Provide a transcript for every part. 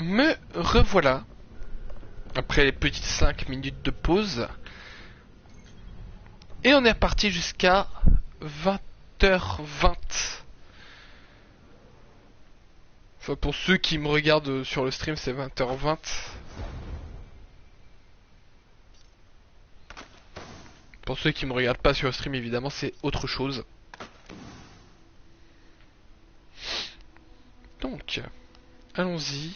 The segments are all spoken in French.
Me revoilà, après les petites 5 minutes de pause, et on est reparti jusqu'à 20h20. Enfin, pour ceux qui me regardent sur le stream, c'est 20h20. Pour ceux qui me regardent pas sur le stream, évidemment, c'est autre chose. Donc, allons-y.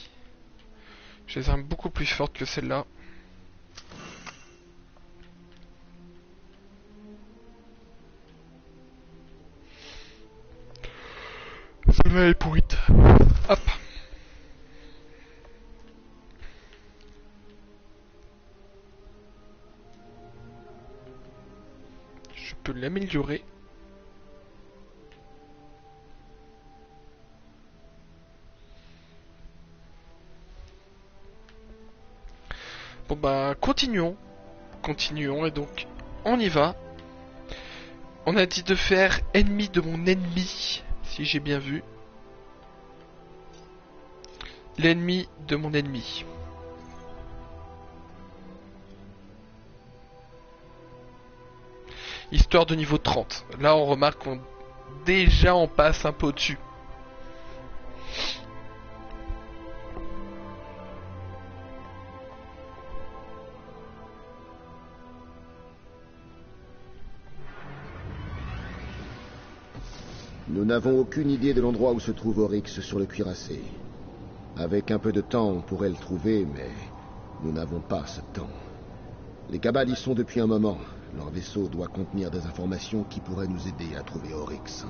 J'ai des armes beaucoup plus fortes que celle-là. Celle-là est pourrite. Hop. Je peux l'améliorer. Bon bah, continuons. Continuons, et donc, on y va. On a dit de faire ennemi de mon ennemi, si j'ai bien vu. L'ennemi de mon ennemi. Histoire de niveau 30. Là, on remarque qu'on déjà on passe un peu au-dessus. Nous n'avons aucune idée de l'endroit où se trouve Oryx sur le cuirassé. Avec un peu de temps, on pourrait le trouver, mais nous n'avons pas ce temps. Les Cabales y sont depuis un moment. Leur vaisseau doit contenir des informations qui pourraient nous aider à trouver Oryx.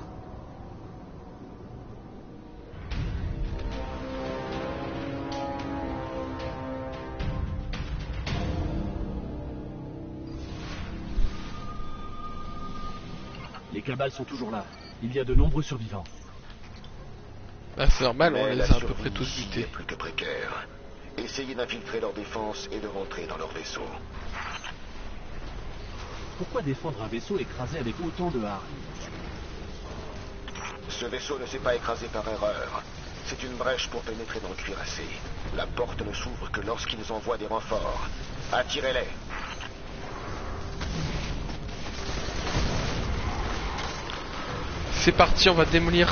Les Cabales sont toujours là. Il y a de nombreux survivants. Bah, c'est normal, on Mais les la a à peu survie près tous ici butés. est plus que précaire. Essayez d'infiltrer leur défense et de rentrer dans leur vaisseau. Pourquoi défendre un vaisseau écrasé avec autant de hardes? Ce vaisseau ne s'est pas écrasé par erreur. C'est une brèche pour pénétrer dans le cuirassé. La porte ne s'ouvre que lorsqu'ils envoient des renforts. Attirez-les. C'est parti, on va démolir.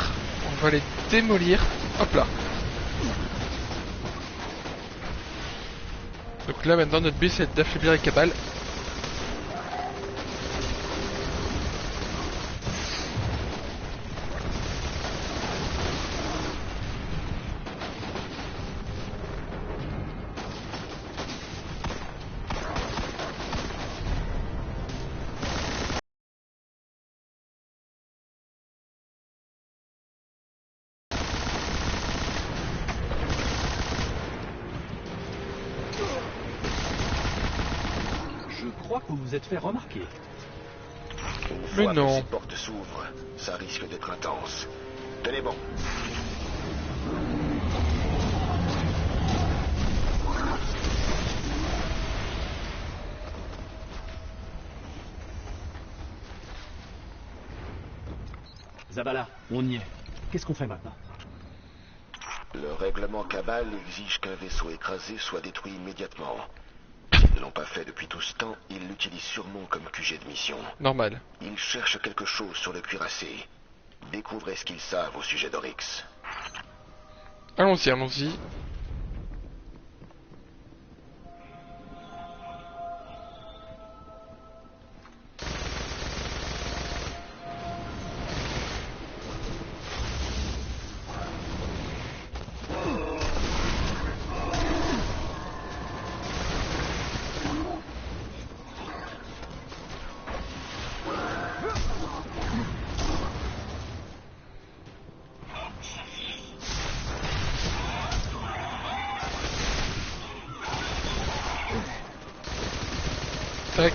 On va les démolir. Hop là. Donc là maintenant notre but c'est d'affaiblir les Cabales. Je crois que vous vous êtes fait remarquer. Une Mais fois non. que ces portes s'ouvrent, ça risque d'être intense. Tenez bon. Zavala, on y est. Qu'est-ce qu'on fait maintenant? Le règlement Cabal exige qu'un vaisseau écrasé soit détruit immédiatement. S'ils ne l'ont pas fait depuis tout ce temps, ils l'utilisent sûrement comme QG de mission. Normal. Ils cherchent quelque chose sur le cuirassé. Découvrez ce qu'ils savent au sujet d'Oryx. Allons-y, allons-y. Tac.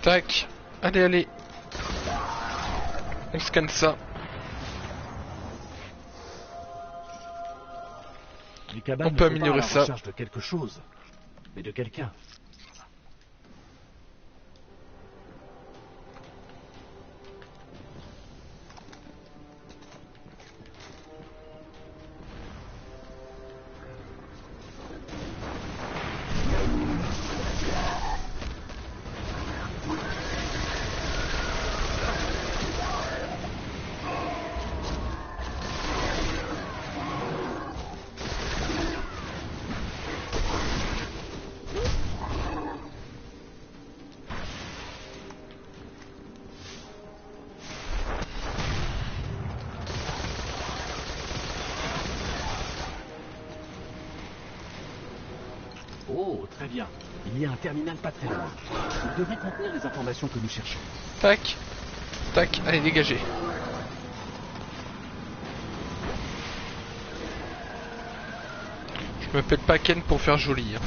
Tac. Allez, allez. On scanne ça. Les Cabales On ne peut sont pas à améliorer la ça. recherche de quelque chose, mais de quelqu'un. Oh, très bien. Il y a un terminal pas très loin. Il devrait contenir les informations que nous cherchons. Tac. Tac, allez, dégagez. Je m'appelle pas Ken pour faire joli. Hein.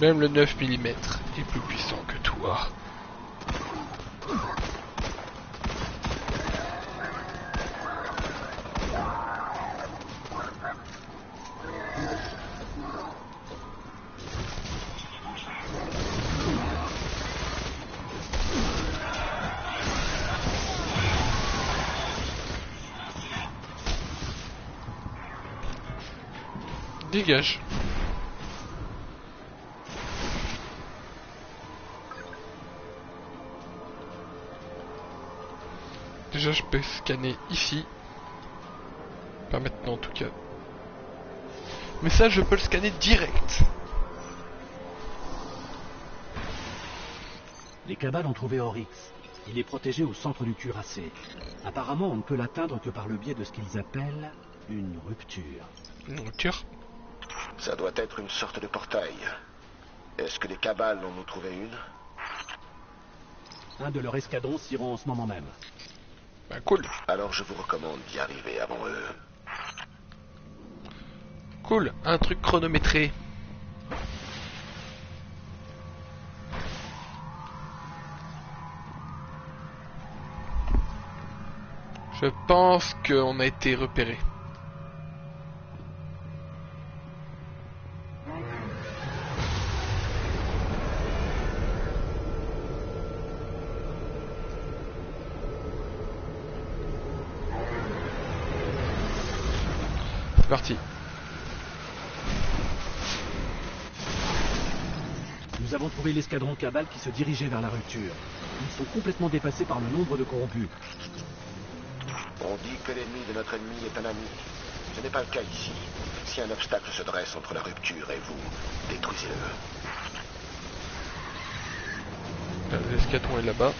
Même le 9 mm est plus puissant que toi. Dégage. Déjà je peux scanner ici. Pas maintenant en tout cas. Mais ça je peux le scanner direct. Les Cabales ont trouvé Oryx. Il est protégé au centre du cuirassé. Apparemment, on ne peut l'atteindre que par le biais de ce qu'ils appellent une rupture. Une rupture. Ça doit être une sorte de portail. Est-ce que les Cabales en ont trouvé une? Un de leurs escadrons s'y rend en ce moment même. Bah cool. Alors je vous recommande d'y arriver avant eux. Cool, un truc chronométré. Je pense qu'on a été repéré. C'est parti. Nous avons trouvé l'escadron Cabal qui se dirigeait vers la rupture. Ils sont complètement dépassés par le nombre de corrompus. On dit que l'ennemi de notre ennemi est un ami. Ce n'est pas le cas ici. Si un obstacle se dresse entre la rupture et vous, détruisez-le. L'escadron est là-bas.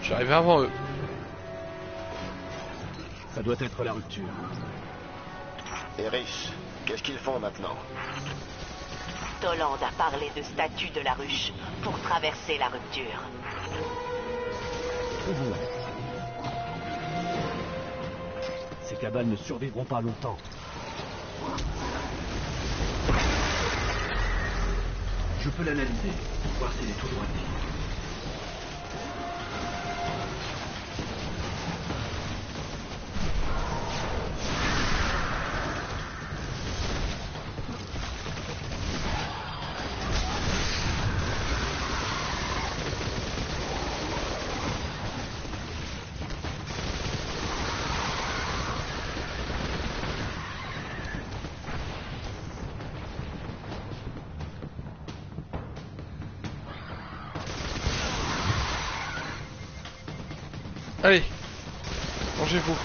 J'arrive avant eux. Ça doit être la rupture. Eris, qu'est-ce qu'ils font maintenant? Toland a parlé de statut de la ruche pour traverser la rupture. Ces Cabales ne survivront pas longtemps. Je peux l'analyser, voir s'il est tout droit. Allez, mangez-vous.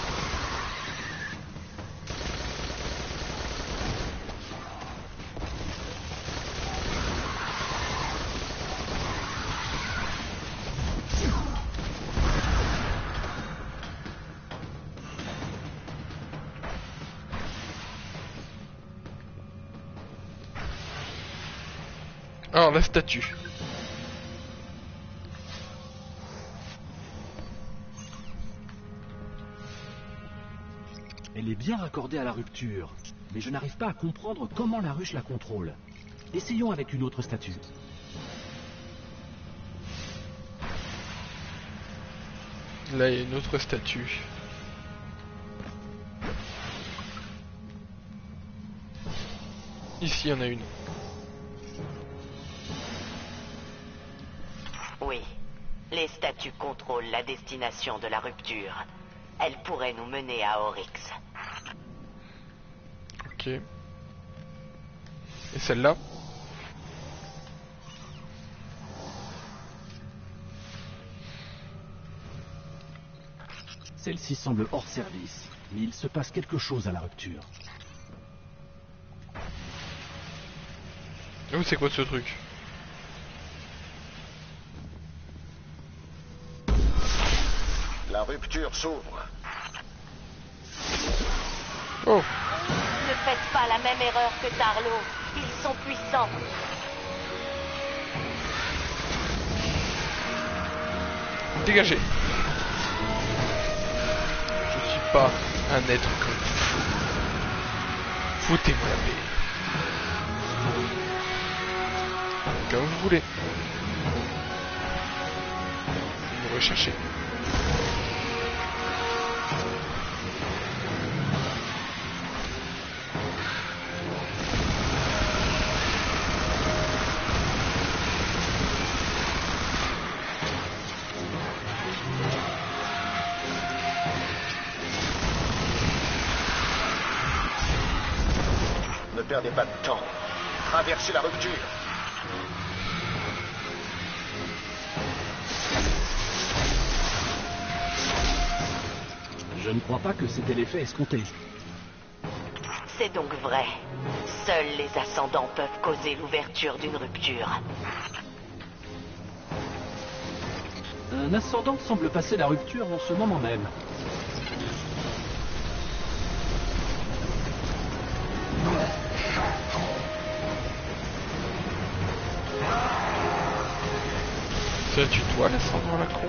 Alors, la statue. Elle est bien raccordée à la rupture, mais je n'arrive pas à comprendre comment la ruche la contrôle. Essayons avec une autre statue. Là, il y a une autre statue. Ici, il y en a une. Oui, les statues contrôlent la destination de la rupture. Elles pourraient nous mener à Oryx. Ok. Et celle-là? Celle-ci semble hors service, mais il se passe quelque chose à la rupture. Oh, c'est quoi ce truc? La rupture s'ouvre. Oh, Ne faites pas la même erreur que Tarlo. Ils sont puissants. dégagez. Je suis pas un être comme vous. Foutez-moi la paix. Comme vous voulez. Vous me recherchez. Ne perdez pas de temps. Traversez la rupture. Je ne crois pas que c'était l'effet escompté. C'est donc vrai. Seuls les ascendants peuvent causer l'ouverture d'une rupture. Un ascendant semble passer la rupture en ce moment même. Ça tu toi l'ascendant à la con.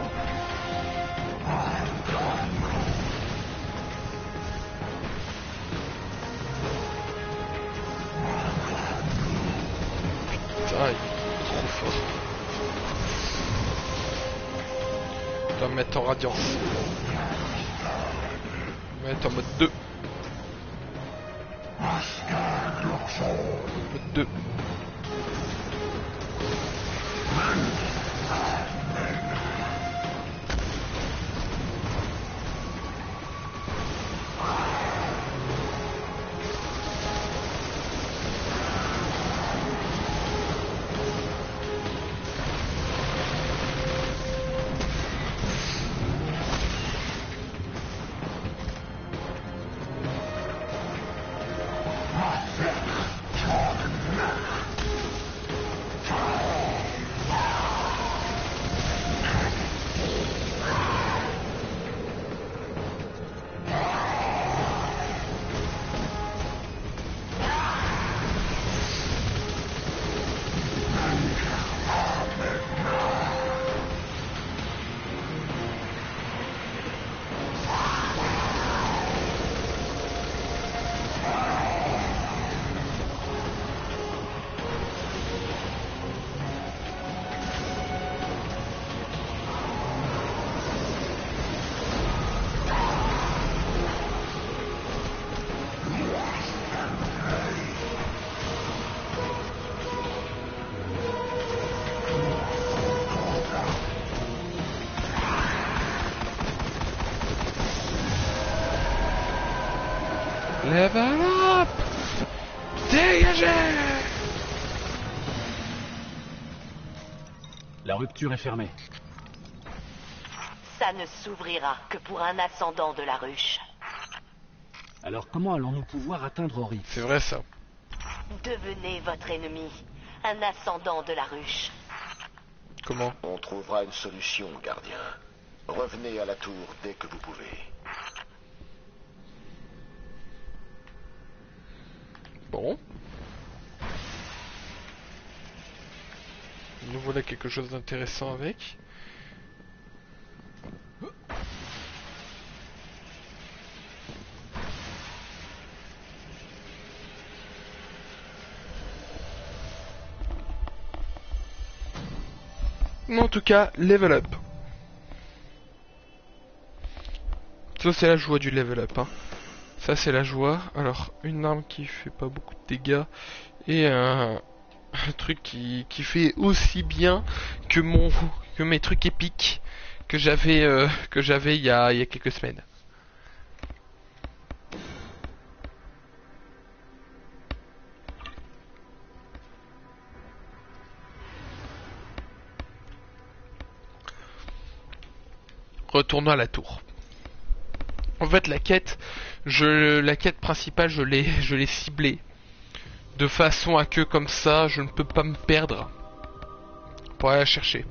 Putain, il est trop fort. Je dois me mettre en radiance. Je vais mettre en mode 2. Mode 2. Level up! Dégagez! La rupture est fermée. Ça ne s'ouvrira que pour un ascendant de la ruche. Alors comment allons-nous pouvoir atteindre Oryx? C'est vrai ça. Devenez votre ennemi, un ascendant de la ruche. Comment? On trouvera une solution, gardien. Revenez à la tour dès que vous pouvez. Bon. Nous voilà quelque chose d'intéressant avec. Mais en tout cas, level up. Ça c'est la joie du level up, hein. Ça c'est la joie. Alors, une arme qui fait pas beaucoup de dégâts et un truc qui fait aussi bien que mes trucs épiques que j'avais il y a quelques semaines. Retournons à la tour. En fait, la quête principale, je l'ai ciblée de façon à que comme ça, je ne peux pas me perdre pour aller la chercher.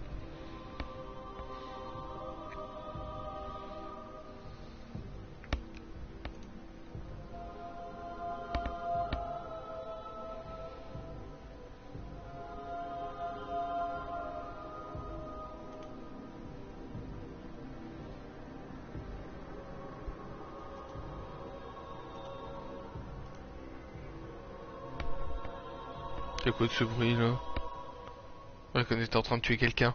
C'est quoi de ce bruit là? Ouais, qu'on était en train de tuer quelqu'un.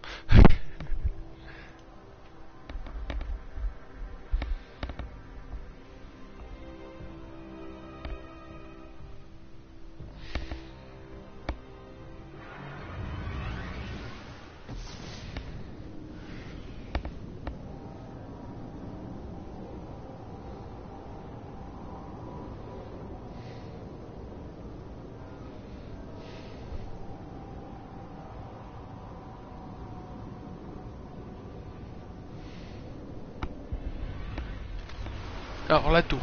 Alors la tour.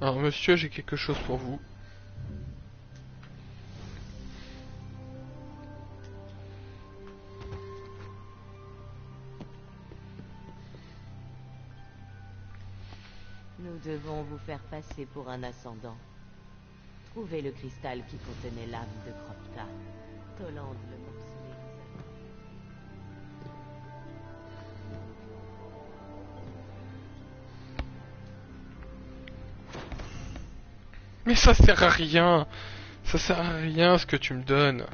Alors monsieur, j'ai quelque chose pour vous. Nous devons vous faire passer pour un ascendant. Trouvez le cristal qui contenait l'âme de Kropta. Toland le morcelet vous a... Mais ça sert à rien. Ça sert à rien ce que tu me donnes.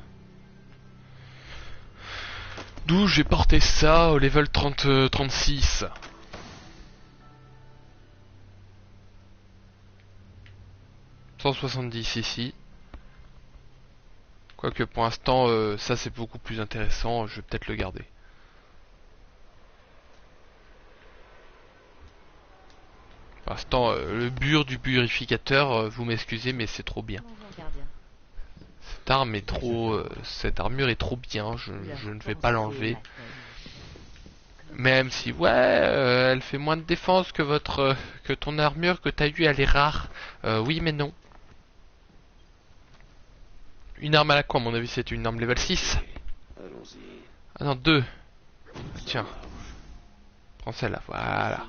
D'où j'ai porté ça au level 36. « 170 ici. Quoique pour l'instant, ça c'est beaucoup plus intéressant, je vais peut-être le garder. Pour l'instant, le bur du purificateur, vous m'excusez, mais c'est trop bien. Cette armure est trop bien, je ne vais pas l'enlever. Même si, ouais, elle fait moins de défense que ton armure que t'as eu, elle est rare. Oui, mais non. Une arme à la quoi, à mon avis, c'est une arme level 6. Ah non, 2. Tiens. Prends celle-là, voilà.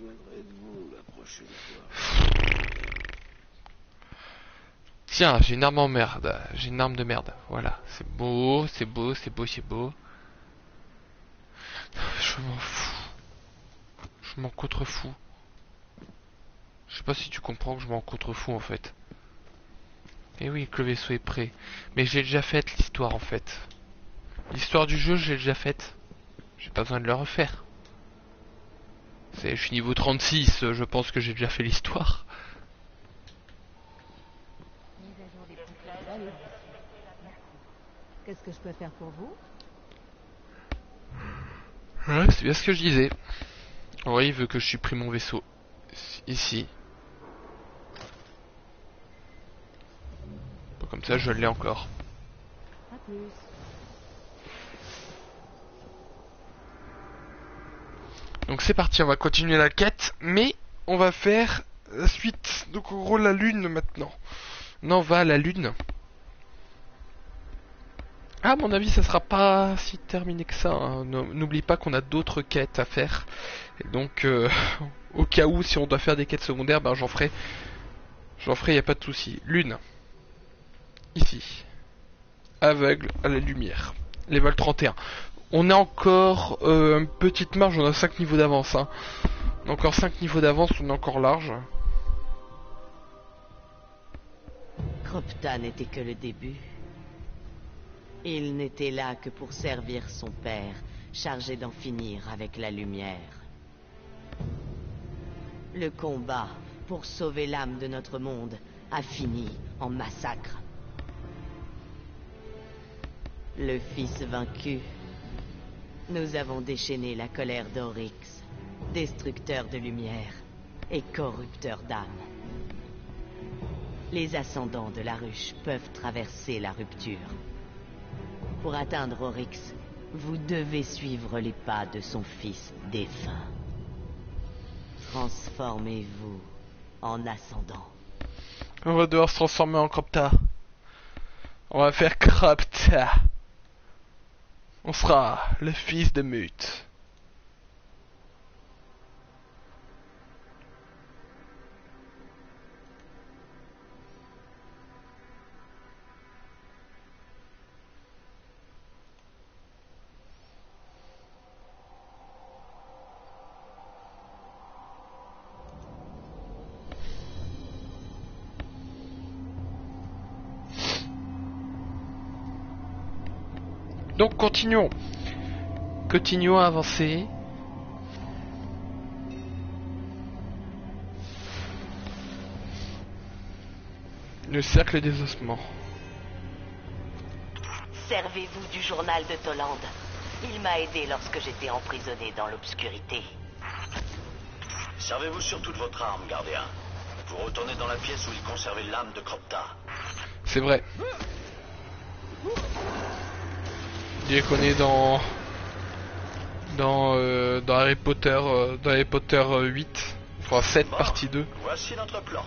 Tiens, j'ai une arme en merde. J'ai une arme de merde. Voilà. C'est beau, c'est beau, c'est beau, c'est beau. Je m'en fous. Je m'en contrefous. Je sais pas si tu comprends que je m'en contrefous en fait. Et oui, que le vaisseau est prêt. Mais j'ai déjà fait l'histoire en fait. L'histoire du jeu, j'ai déjà faite. J'ai pas besoin de le refaire. Je suis niveau 36, je pense que j'ai déjà fait l'histoire. Qu'est-ce que je peux faire pour vous? Ouais, c'est bien ce que je disais. Ouais, il veut que je supprime mon vaisseau. Ici. Comme ça, je l'ai encore. À plus. Donc c'est parti, on va continuer la quête, mais on va faire la suite. Donc en gros la lune maintenant. On en va à la lune. Ah, à mon avis, ça sera pas si terminé que ça. Hein. N'oublie pas qu'on a d'autres quêtes à faire. Et donc, au cas où, si on doit faire des quêtes secondaires, ben j'en ferai. J'en ferai, y a pas de souci. Lune. Ici. Aveugle à la lumière. Level 31. On a encore une petite marge, on a 5 niveaux d'avance. Hein. On a encore 5 niveaux d'avance, on est encore large. Kropta n'était que le début. Il n'était là que pour servir son père, chargé d'en finir avec la lumière. Le combat pour sauver l'âme de notre monde a fini en massacre. Le fils vaincu Nous avons déchaîné la colère d'Oryx, destructeur de lumière et corrupteur d'âme. Les ascendants de la ruche peuvent traverser la rupture. Pour atteindre Oryx, vous devez suivre les pas de son fils défunt. Transformez-vous en ascendant. On va devoir se transformer en Cropta. On va faire Cropta. On sera le fils de Mute. Donc continuons. Continuons à avancer. Le cercle des ossements. Servez-vous du journal de Toland. Il m'a aidé lorsque j'étais emprisonné dans l'obscurité. Servez-vous surtout de votre arme, gardien. Vous retournez dans la pièce où il conservait l'âme de Cropta. C'est vrai. Dire qu'on est dans Harry Potter, dans Harry Potter 8, enfin 7 Bon, partie 2. Voici notre plan.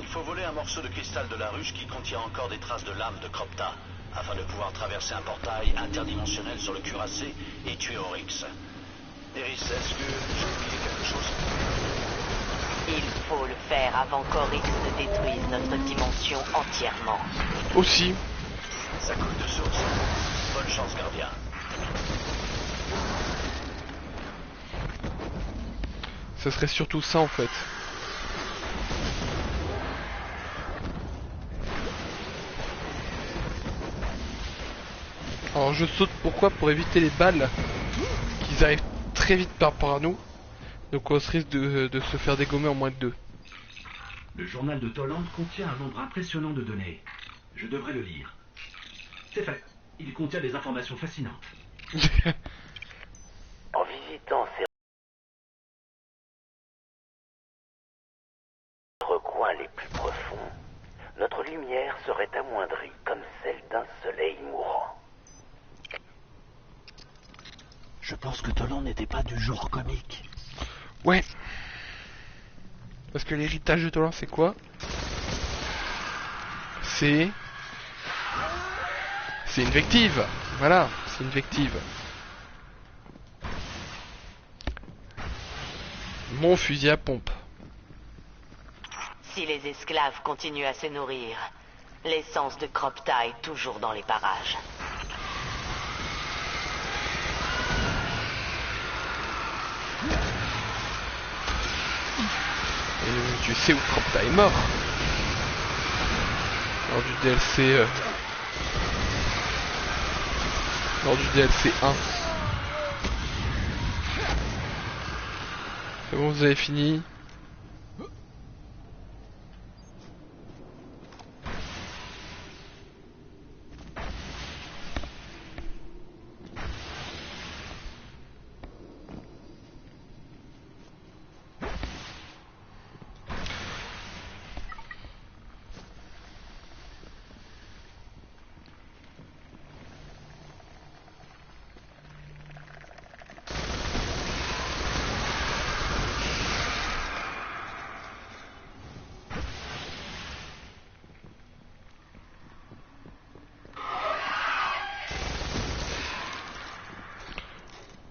Il faut voler un morceau de cristal de la ruche qui contient encore des traces de l'âme de Cropta, afin de pouvoir traverser un portail interdimensionnel sur le cuirassé et tuer Oryx. Eris, est-ce que j'ai oublié quelque chose? Il faut le faire avant qu'Oryx ne détruise notre dimension entièrement. Aussi, Ça coule de source. Bonne chance, gardien. ce serait surtout ça en fait. Alors je saute pourquoi? Pour éviter les balles qui arrivent très vite par rapport à nous. Donc on se risque de se faire dégommer en moins de 2. Le journal de Toland contient un nombre impressionnant de données. Je devrais le lire. C'est fait. Il contient des informations fascinantes. En visitant ces recoins les plus profonds, notre lumière serait amoindrie comme celle d'un soleil mourant. Je pense que Toland n'était pas du genre comique. Ouais. Parce que l'héritage de Toland c'est quoi? C'est invective. Voilà, c'est invective. Mon fusil à pompe. Si les esclaves continuent à se nourrir, l'essence de Cropta est toujours dans les parages. Et tu sais où Cropta est mort. Lors du DLC lors du DLC 1. C'est bon, vous avez fini.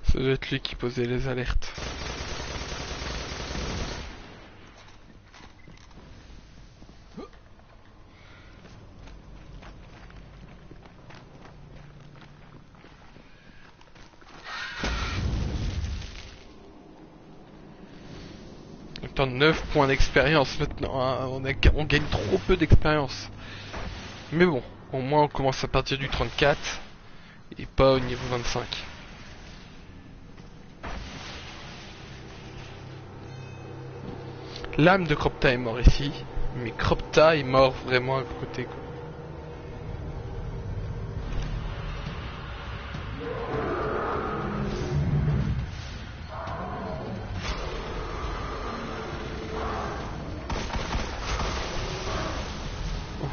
Ça doit être lui qui posait les alertes. Attends, 9 points d'expérience maintenant, hein. On gagne trop peu d'expérience. Mais bon, au moins on commence à partir du 34 et pas au niveau 25. L'âme de Cropta est mort ici, mais Cropta est mort vraiment à côté, quoi.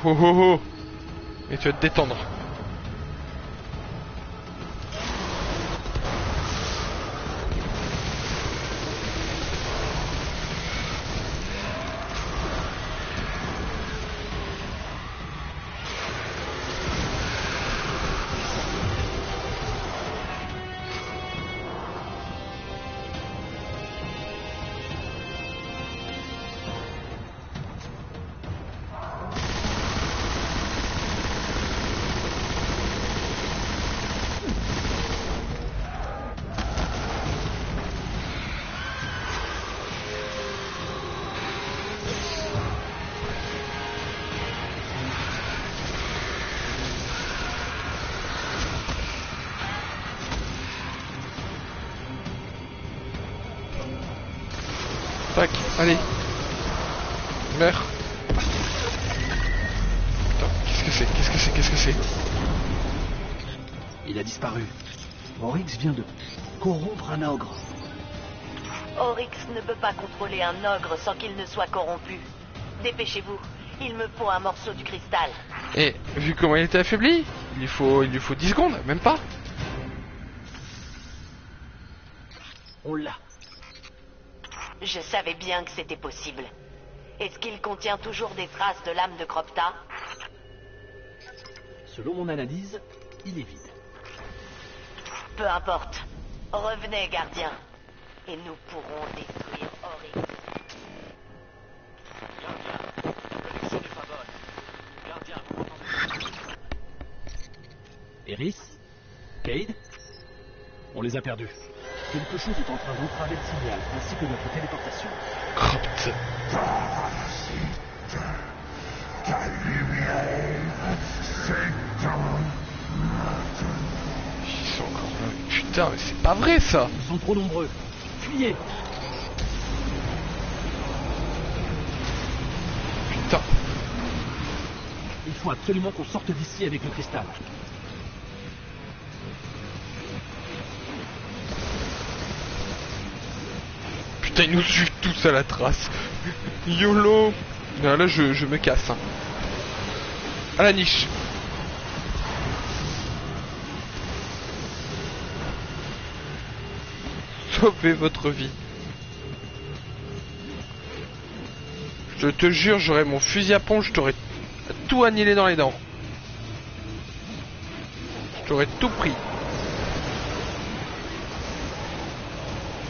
Oh oh oh. Mais tu vas te détendre. Tac, allez. Meurs. Putain, qu'est-ce que c'est? Qu'est-ce que c'est? Qu'est-ce que c'est? Il a disparu. Oryx vient de corrompre un ogre. Oryx ne peut pas contrôler un ogre sans qu'il ne soit corrompu. Dépêchez-vous, il me faut un morceau du cristal. Et vu comment il était affaibli, il lui faut 10 secondes, même pas. On l'a. Je savais bien que c'était possible. Est-ce qu'il contient toujours des traces de l'âme de Cropta? Selon mon analyse, il est vide. Peu importe. Revenez, gardien. Et nous pourrons détruire Oryx. Gardien, la connexion n'est pas bonne. Gardien, vous m'entendez? Eris, Cayde, on les a perdus. Quelque chose est en train d'entraver le signal, ainsi que notre téléportation. Cropt. Ils sont encore là. Putain, mais c'est pas vrai ça. Ils sont trop nombreux. Fuyez! Putain. Il faut absolument qu'on sorte d'ici avec le cristal. Putain, ils nous suivent tous à la trace. YOLO. Non, là, je me casse. Hein. À la niche. Sauvez votre vie. Je te jure, j'aurais mon fusil à pompe, je t'aurais tout annihilé dans les dents. Je t'aurais tout pris.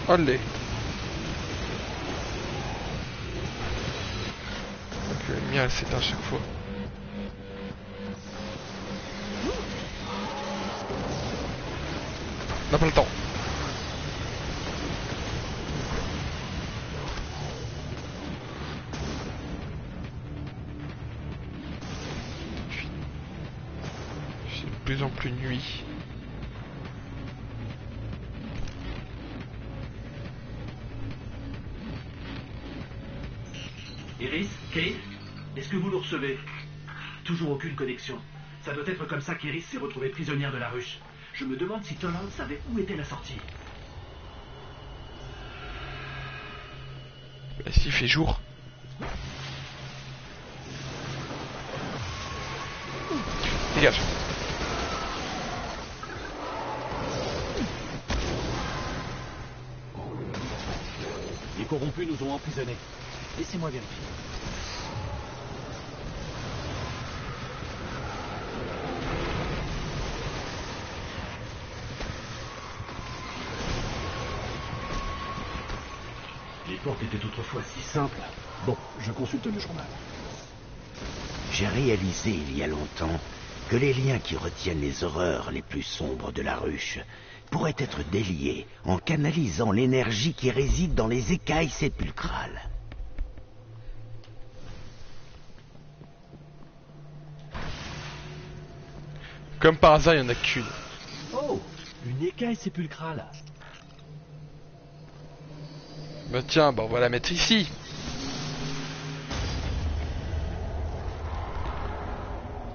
Allez. Donc le mien, elle s'éteint à chaque fois. On n'a pas le temps. C'est de plus en plus nuit. Iris, Kate, est-ce que vous nous recevez? Toujours aucune connexion. Ça doit être comme ça qu'Iris s'est retrouvée prisonnière de la ruche. Je me demande si Toland savait où était la sortie. Bah, s'il fait jour. Dégage. Les corrompus nous ont emprisonnés. Laissez-moi vérifier. Les portes étaient autrefois si simples. Bon, je consulte le journal. J'ai réalisé il y a longtemps que les liens qui retiennent les horreurs les plus sombres de la ruche pourraient être déliés en canalisant l'énergie qui réside dans les écailles sépulcrales. Comme par hasard, il n'y en a qu'une. Oh, une écaille sépulcrale. Bah tiens, bah on va la mettre ici.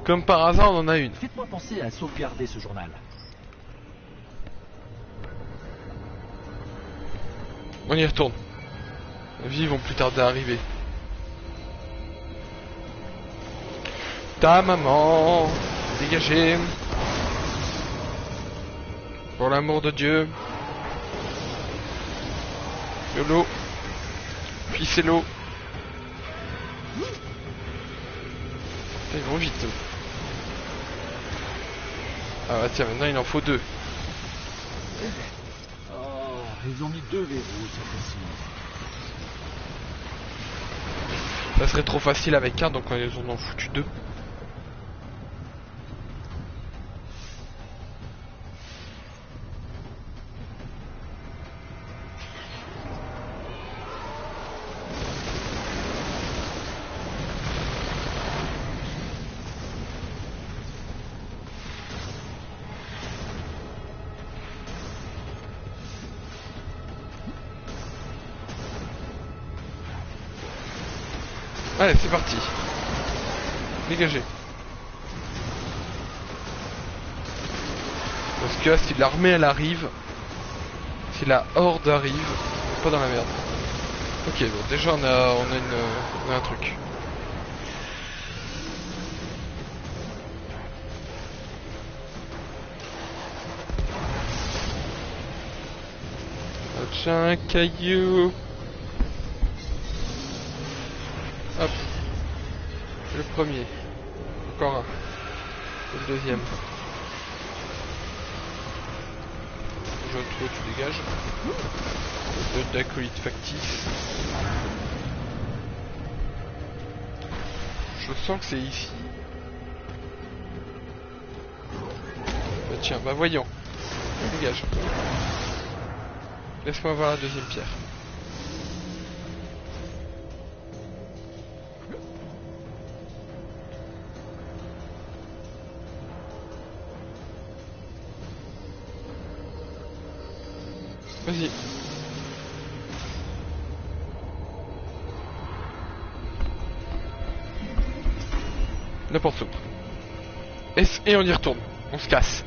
Comme par hasard, on en a une. Faites-moi penser à sauvegarder ce journal. On y retourne. Les vies vont plus tarder à arriver. Ta maman. Dégagez. Pour l'amour de Dieu. YOLO. Puis c'est l'eau. Ils vont vite. Ah bah tiens, maintenant il en faut 2. Oh, ils ont mis 2 verrous cette fois-ci. Ça serait trop facile avec un, donc ils en ont foutu 2. Allez, c'est parti. Dégagez. Parce que là, si l'armée elle arrive, si la horde arrive, on est pas dans la merde. Ok, bon, déjà on a un truc. J'ai un caillou. Hop. Le premier. Encore un. Et le deuxième. Toi, tu dégages. Deux d'acolytes factices. Je sens que c'est ici. Bah tiens, bah voyons. Dégage. Laisse-moi voir la deuxième pierre. Vas-y. La porte s'ouvre. Et on y retourne. On se casse.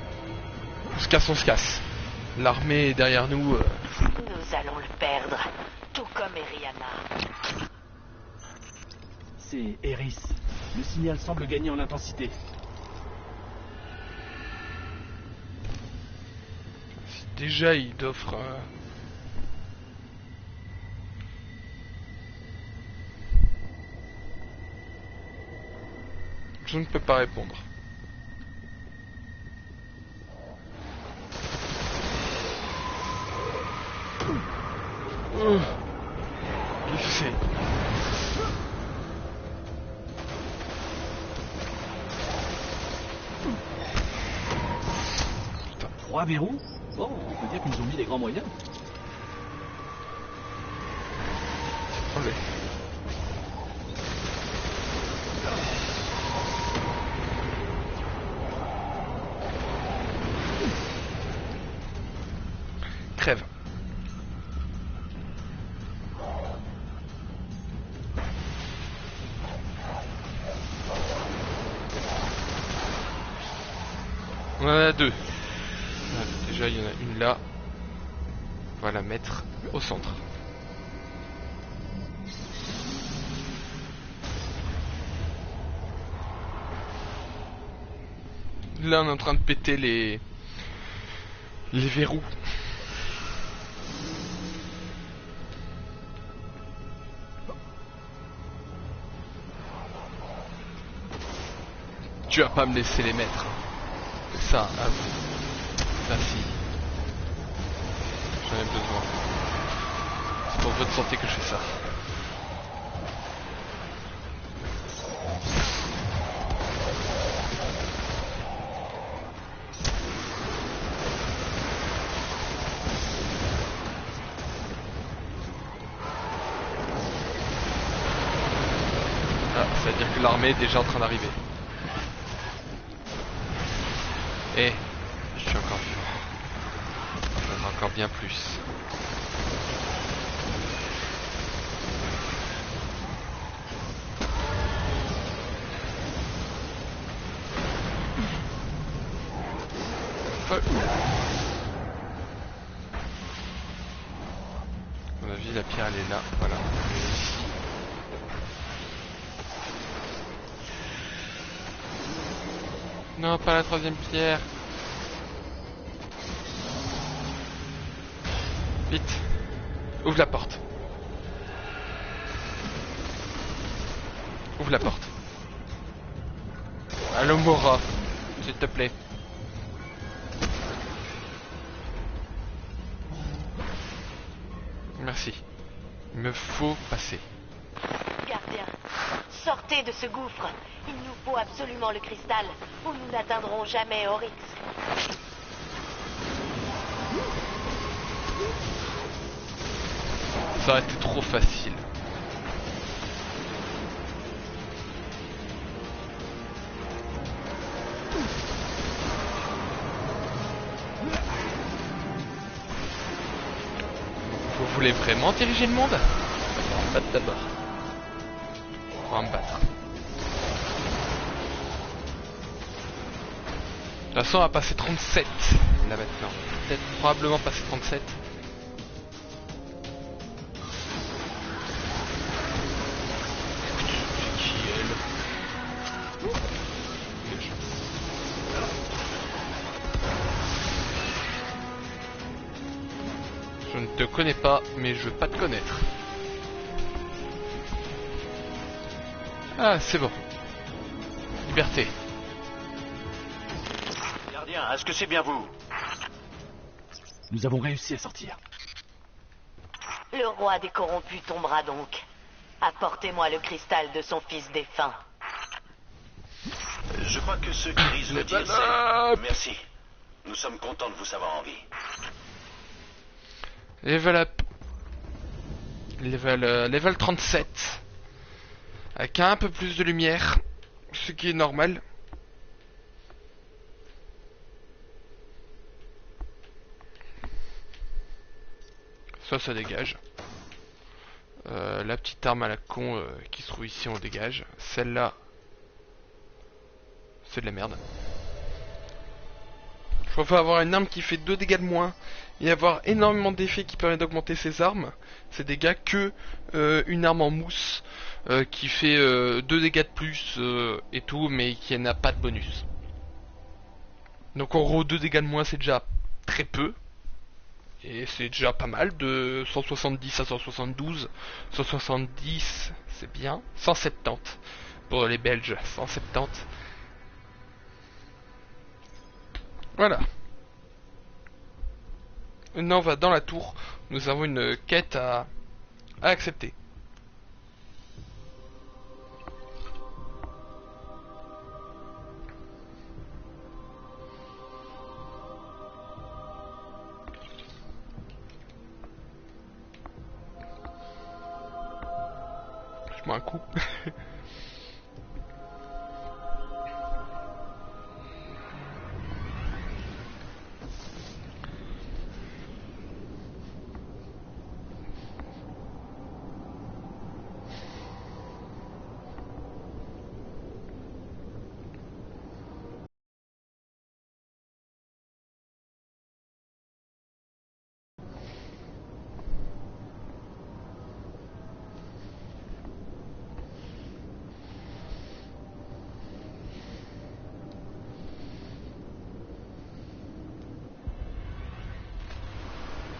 On se casse. L'armée est derrière nous. Nous allons le perdre, tout comme Eriana. C'est Eris. Le signal semble gagner en intensité. Déjà, il offre... Je ne peux pas répondre. Il fait... 3 verrous? Bon, on peut dire qu'ils nous ont mis des grands moyens. Enlevez. Crève. On en a 2. Déjà, il y en a une là. On va la mettre au centre. Là, on est en train de péter les verrous. Tu vas pas me laisser les mettre. Ça, à vous. Merci. J'en ai besoin. C'est pour votre santé que je fais ça. Ah, ça veut dire que l'armée est déjà en train d'arriver. Et je suis encore vivant. J'en ai encore bien plus. À mon avis, la pierre elle est là. Voilà. Elle est ici. Non, pas la troisième pierre. Vite. Ouvre la porte. Ouvre la porte. Allô Mora, s'il te plaît. Merci. Il me faut passer. Gardien, sortez de ce gouffre. Il nous faut absolument le cristal, ou nous n'atteindrons jamais Oryx. Ça aurait été trop facile. Vous voulez vraiment diriger le monde? On va me battre d'abord. On va me battre. De toute façon, on va passer 37 là maintenant. Peut-être probablement passer 37. Je ne te connais pas, mais je veux pas te connaître. Ah, c'est bon. Liberté. Gardien, est-ce que c'est bien vous? Nous avons réussi à sortir. Le roi des corrompus tombera donc. Apportez-moi le cristal de son fils défunt. Je crois que ce qu'Iris veut dire, c'est... Merci. Nous sommes contents de vous savoir en vie. Level up. Level 37. Avec un peu plus de lumière. Ce qui est normal. Ça dégage. La petite arme à la con qui se trouve ici, on dégage. Celle-là, c'est de la merde. Je préfère avoir une arme qui fait 2 dégâts de moins et avoir énormément d'effets qui permet d'augmenter ses armes, ses dégâts, que une arme en mousse qui fait 2 dégâts de plus et tout, mais qui n'a pas de bonus. Donc en gros, 2 dégâts de moins, c'est déjà très peu. Et c'est déjà pas mal, de 170 à 172. 170, c'est bien. 170 pour les Belges, 170. Voilà. Maintenant on va dans la tour. Nous avons une quête à accepter. Je mets un coup.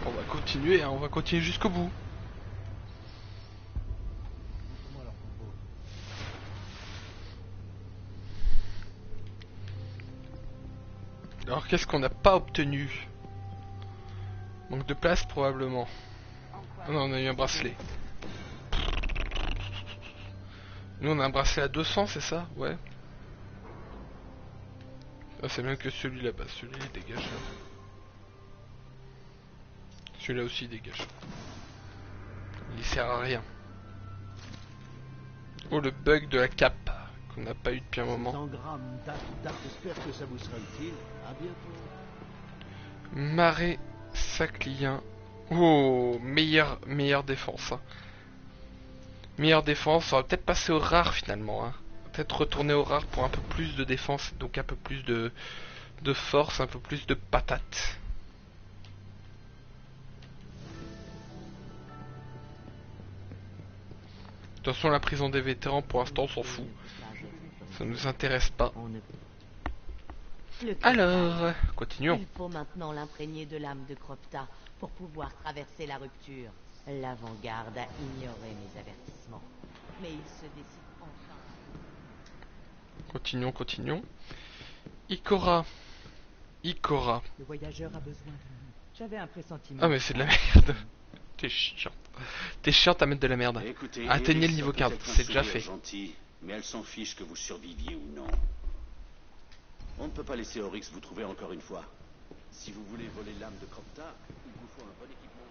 On va continuer, hein, on va continuer jusqu'au bout. Alors qu'est-ce qu'on n'a pas obtenu? Manque de place probablement. Ah non, on a eu un bracelet. Nous on a un bracelet à 200, c'est ça? Ouais. Ah, c'est même que celui là-bas, celui-là il dégage. Celui-là aussi il dégage. Il sert à rien. Oh, le bug de la cape qu'on n'a pas eu depuis un moment. J'espère que ça vous sera utile. À bientôt. Marais Saclien. Oh, meilleure défense. Hein. Meilleure défense, on va peut-être passer au rare finalement. Hein. Peut-être retourner au rare pour un peu plus de défense, donc un peu plus de force, un peu plus de patate. De toute façon, la prison des vétérans, pour l'instant, on s'en fout. Ça nous intéresse pas. Le Alors, continuons. Il faut maintenant l'imprégner de l'âme de Cropta pour pouvoir traverser la rupture. L'avant-garde a ignoré mes avertissements. Mais il se décide enfin. Continuons, continuons. Ikora. Ikora. Le voyageur a besoin de nous. J'avais un pressentiment. Ah mais c'est de la merde. T'es chiant. T'es chiant à mettre de la merde. Écoutez, Atteignez le Iris niveau a 15, peut-être un c'est déjà sourire fait. gentil, mais elle s'en fiche que vous surviviez ou non. On ne peut pas laisser Oryx vous trouver encore une fois. Si vous voulez voler l'âme de Cropta, il vous faut un bon équipement.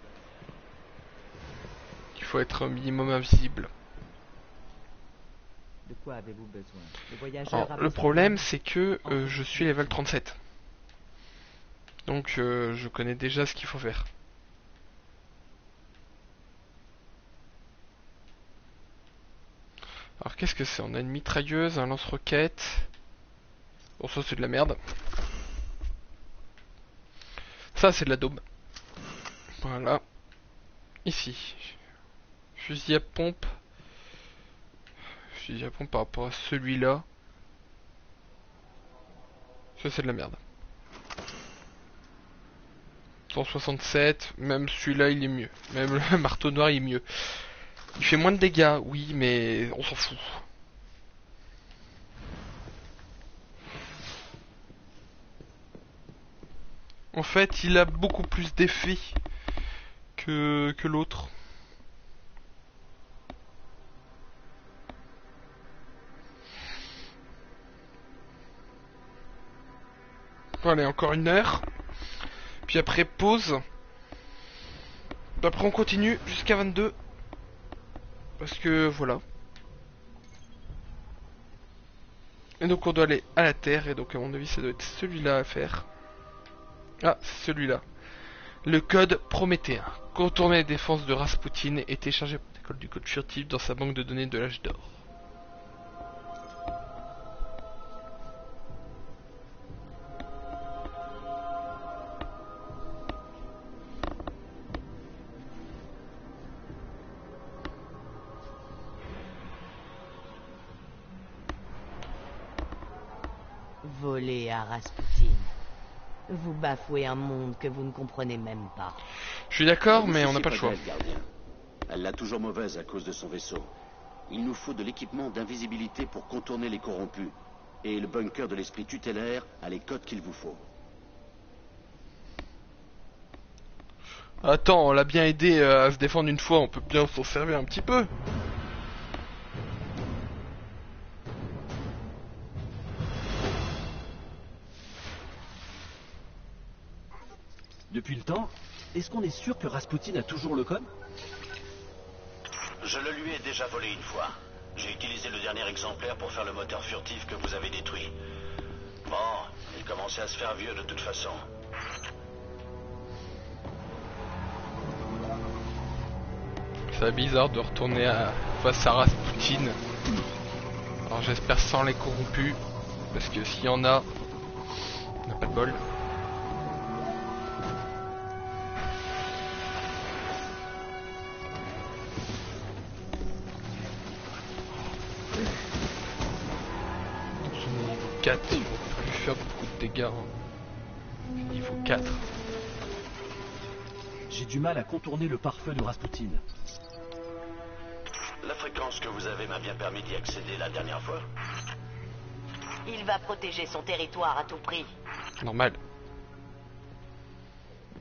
Il faut être un minimum invisible. De quoi avez-vous besoin? Le voyageur Alors, a le besoin problème de nous. c'est que je suis level 37. Donc je connais déjà ce qu'il faut faire. Alors qu'est-ce que c'est? On a une mitrailleuse, un lance-roquette. Bon ça c'est de la merde. Ça c'est de la daube. Voilà. Ici. Fusil à pompe. Fusil à pompe par rapport à celui-là. Ça c'est de la merde. 167, même celui-là il est mieux. Même le marteau noir il est mieux. Il fait moins de dégâts, oui, mais on s'en fout. En fait, il a beaucoup plus d'effets que l'autre. Bon, allez, encore 1 heure. Puis après, pause. Après, on continue jusqu'à 22. Parce que, voilà. Et donc, on doit aller à la Terre. Et donc, à mon avis, ça doit être celui-là à faire. Ah, c'est celui-là. Le code prométhéen. Contourner les défenses de Rasputin et télécharger le protocole du code furtif dans sa banque de données de l'âge d'or. Voler à Rasputin. Vous bafouez un monde que vous ne comprenez même pas. Je suis d'accord, Ne mais vous on n'a souciez pas le choix. d'elle, gardien. Elle l'a toujours mauvaise à cause de son vaisseau. Il nous faut de l'équipement d'invisibilité pour contourner les corrompus. Et le bunker de l'esprit tutélaire a les codes qu'il vous faut. Attends, on l'a bien aidé à se défendre une fois, on peut bien s'en servir un petit peu. Depuis le temps, est-ce qu'on est sûr que Rasputin a toujours le code? Je le lui ai déjà volé une fois. J'ai utilisé le dernier exemplaire pour faire le moteur furtif que vous avez détruit. Bon, il commençait à se faire vieux de toute façon. C'est bizarre de retourner face à Rasputin. Alors j'espère sans les corrompus. Parce que s'il y en a, on n'a pas de bol. Son niveau 4, il va plus faire beaucoup de dégâts. Hein. Niveau 4. J'ai du mal à contourner le pare-feu de Rasputin. La fréquence que vous avez m'a bien permis d'y accéder la dernière fois. Il va protéger son territoire à tout prix. Normal.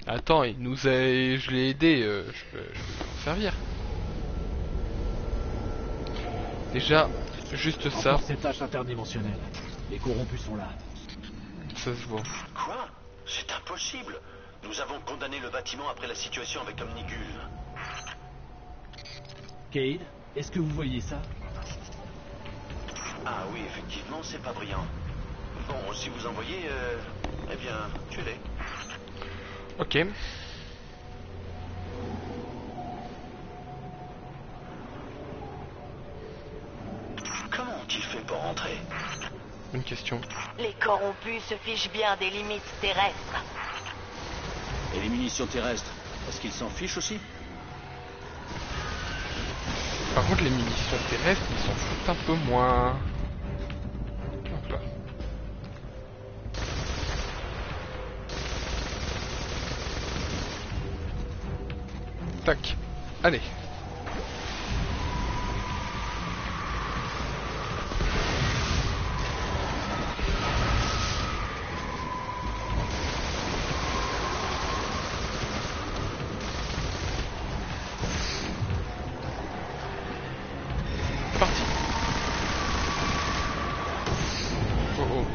Attends, il nous a... je l'ai aidé, je peux m'en servir. Déjà, juste ça, Encore cette tâche interdimensionnelle. Les corrompus sont là. ça se voit. Quoi? C'est impossible. Nous avons condamné le bâtiment après la situation avec Omnigul. Cade, est-ce que vous voyez ça? Ah oui, effectivement, c'est pas brillant. Bon, si vous en voyez, eh bien, tuez-les. Ok. Comment ont-ils fait pour rentrer? Bonne question. Les corrompus se fichent bien des limites terrestres. Et les munitions terrestres? Est-ce qu'ils s'en fichent aussi? Par contre, les munitions terrestres, ils s'en foutent un peu moins. Hop là. Tac. Allez. Parti. Oh oh.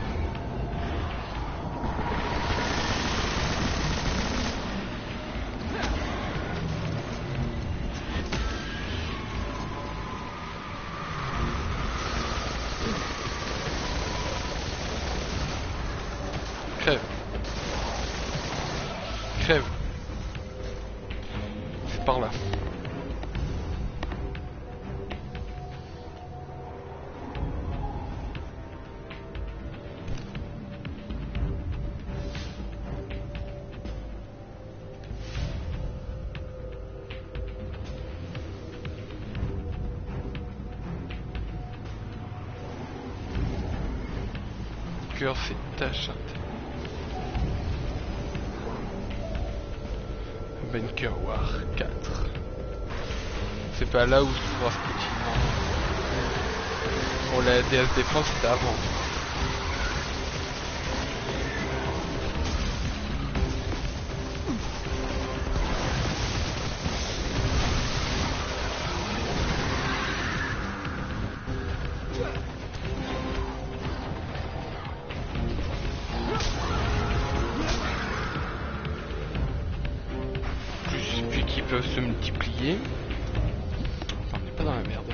Crève. Crève. C'est par là. Cœur fait tâche. Bunker War 4. C'est pas là où se trouvera ce continent. Pour la DS Défense, c'était avant. Puis qu'ils peuvent se multiplier. Enfin, on n'est pas dans la merde.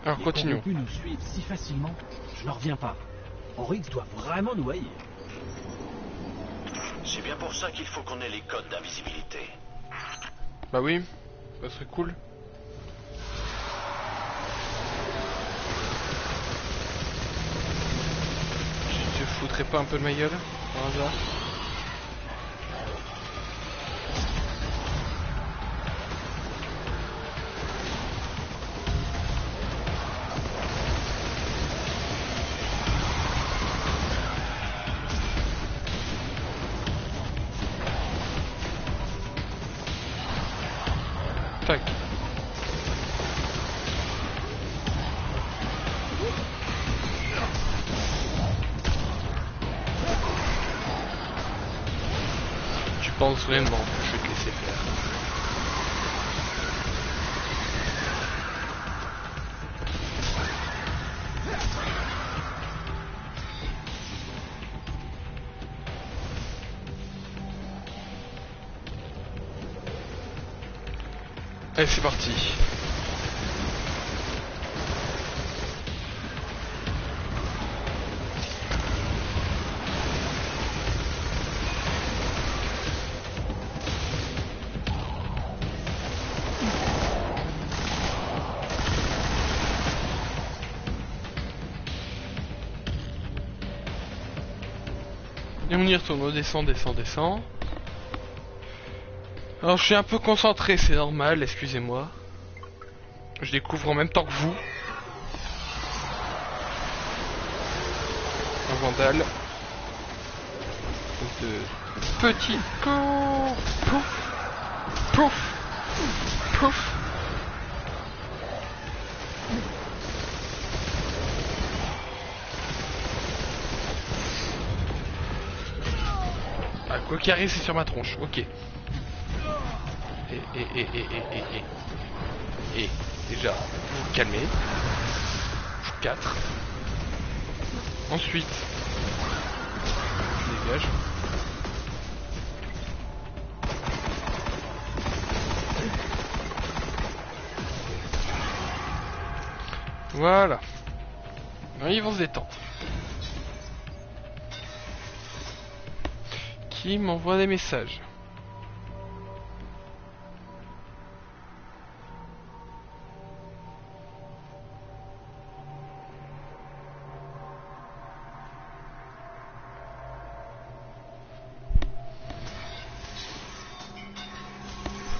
Alors continuons. Ils ont pu nous suivre si facilement, je n'en reviens pas. Oryx doit vraiment nous haïr. C'est bien pour ça qu'il faut qu'on ait les codes d'invisibilité. Bah oui, ça serait cool. Tu te foutrais pas un peu de ma gueule, par hasard? Tac. Tu penses vraiment que je vais te laisser faire? Allez, c'est parti. Et on y retourne, on descend, descend. Alors je suis un peu concentré, c'est normal, excusez-moi. Je découvre en même temps que vous. Un vandale. De petit con. Pouf. Pouf. Pouf. Ah, quoi qu'il arrive, c'est sur ma tronche, ok. Et déjà, vous vous calmez. 4. Ensuite, je dégage. Voilà. Alors, ils vont se détendre. Qui m'envoie des messages?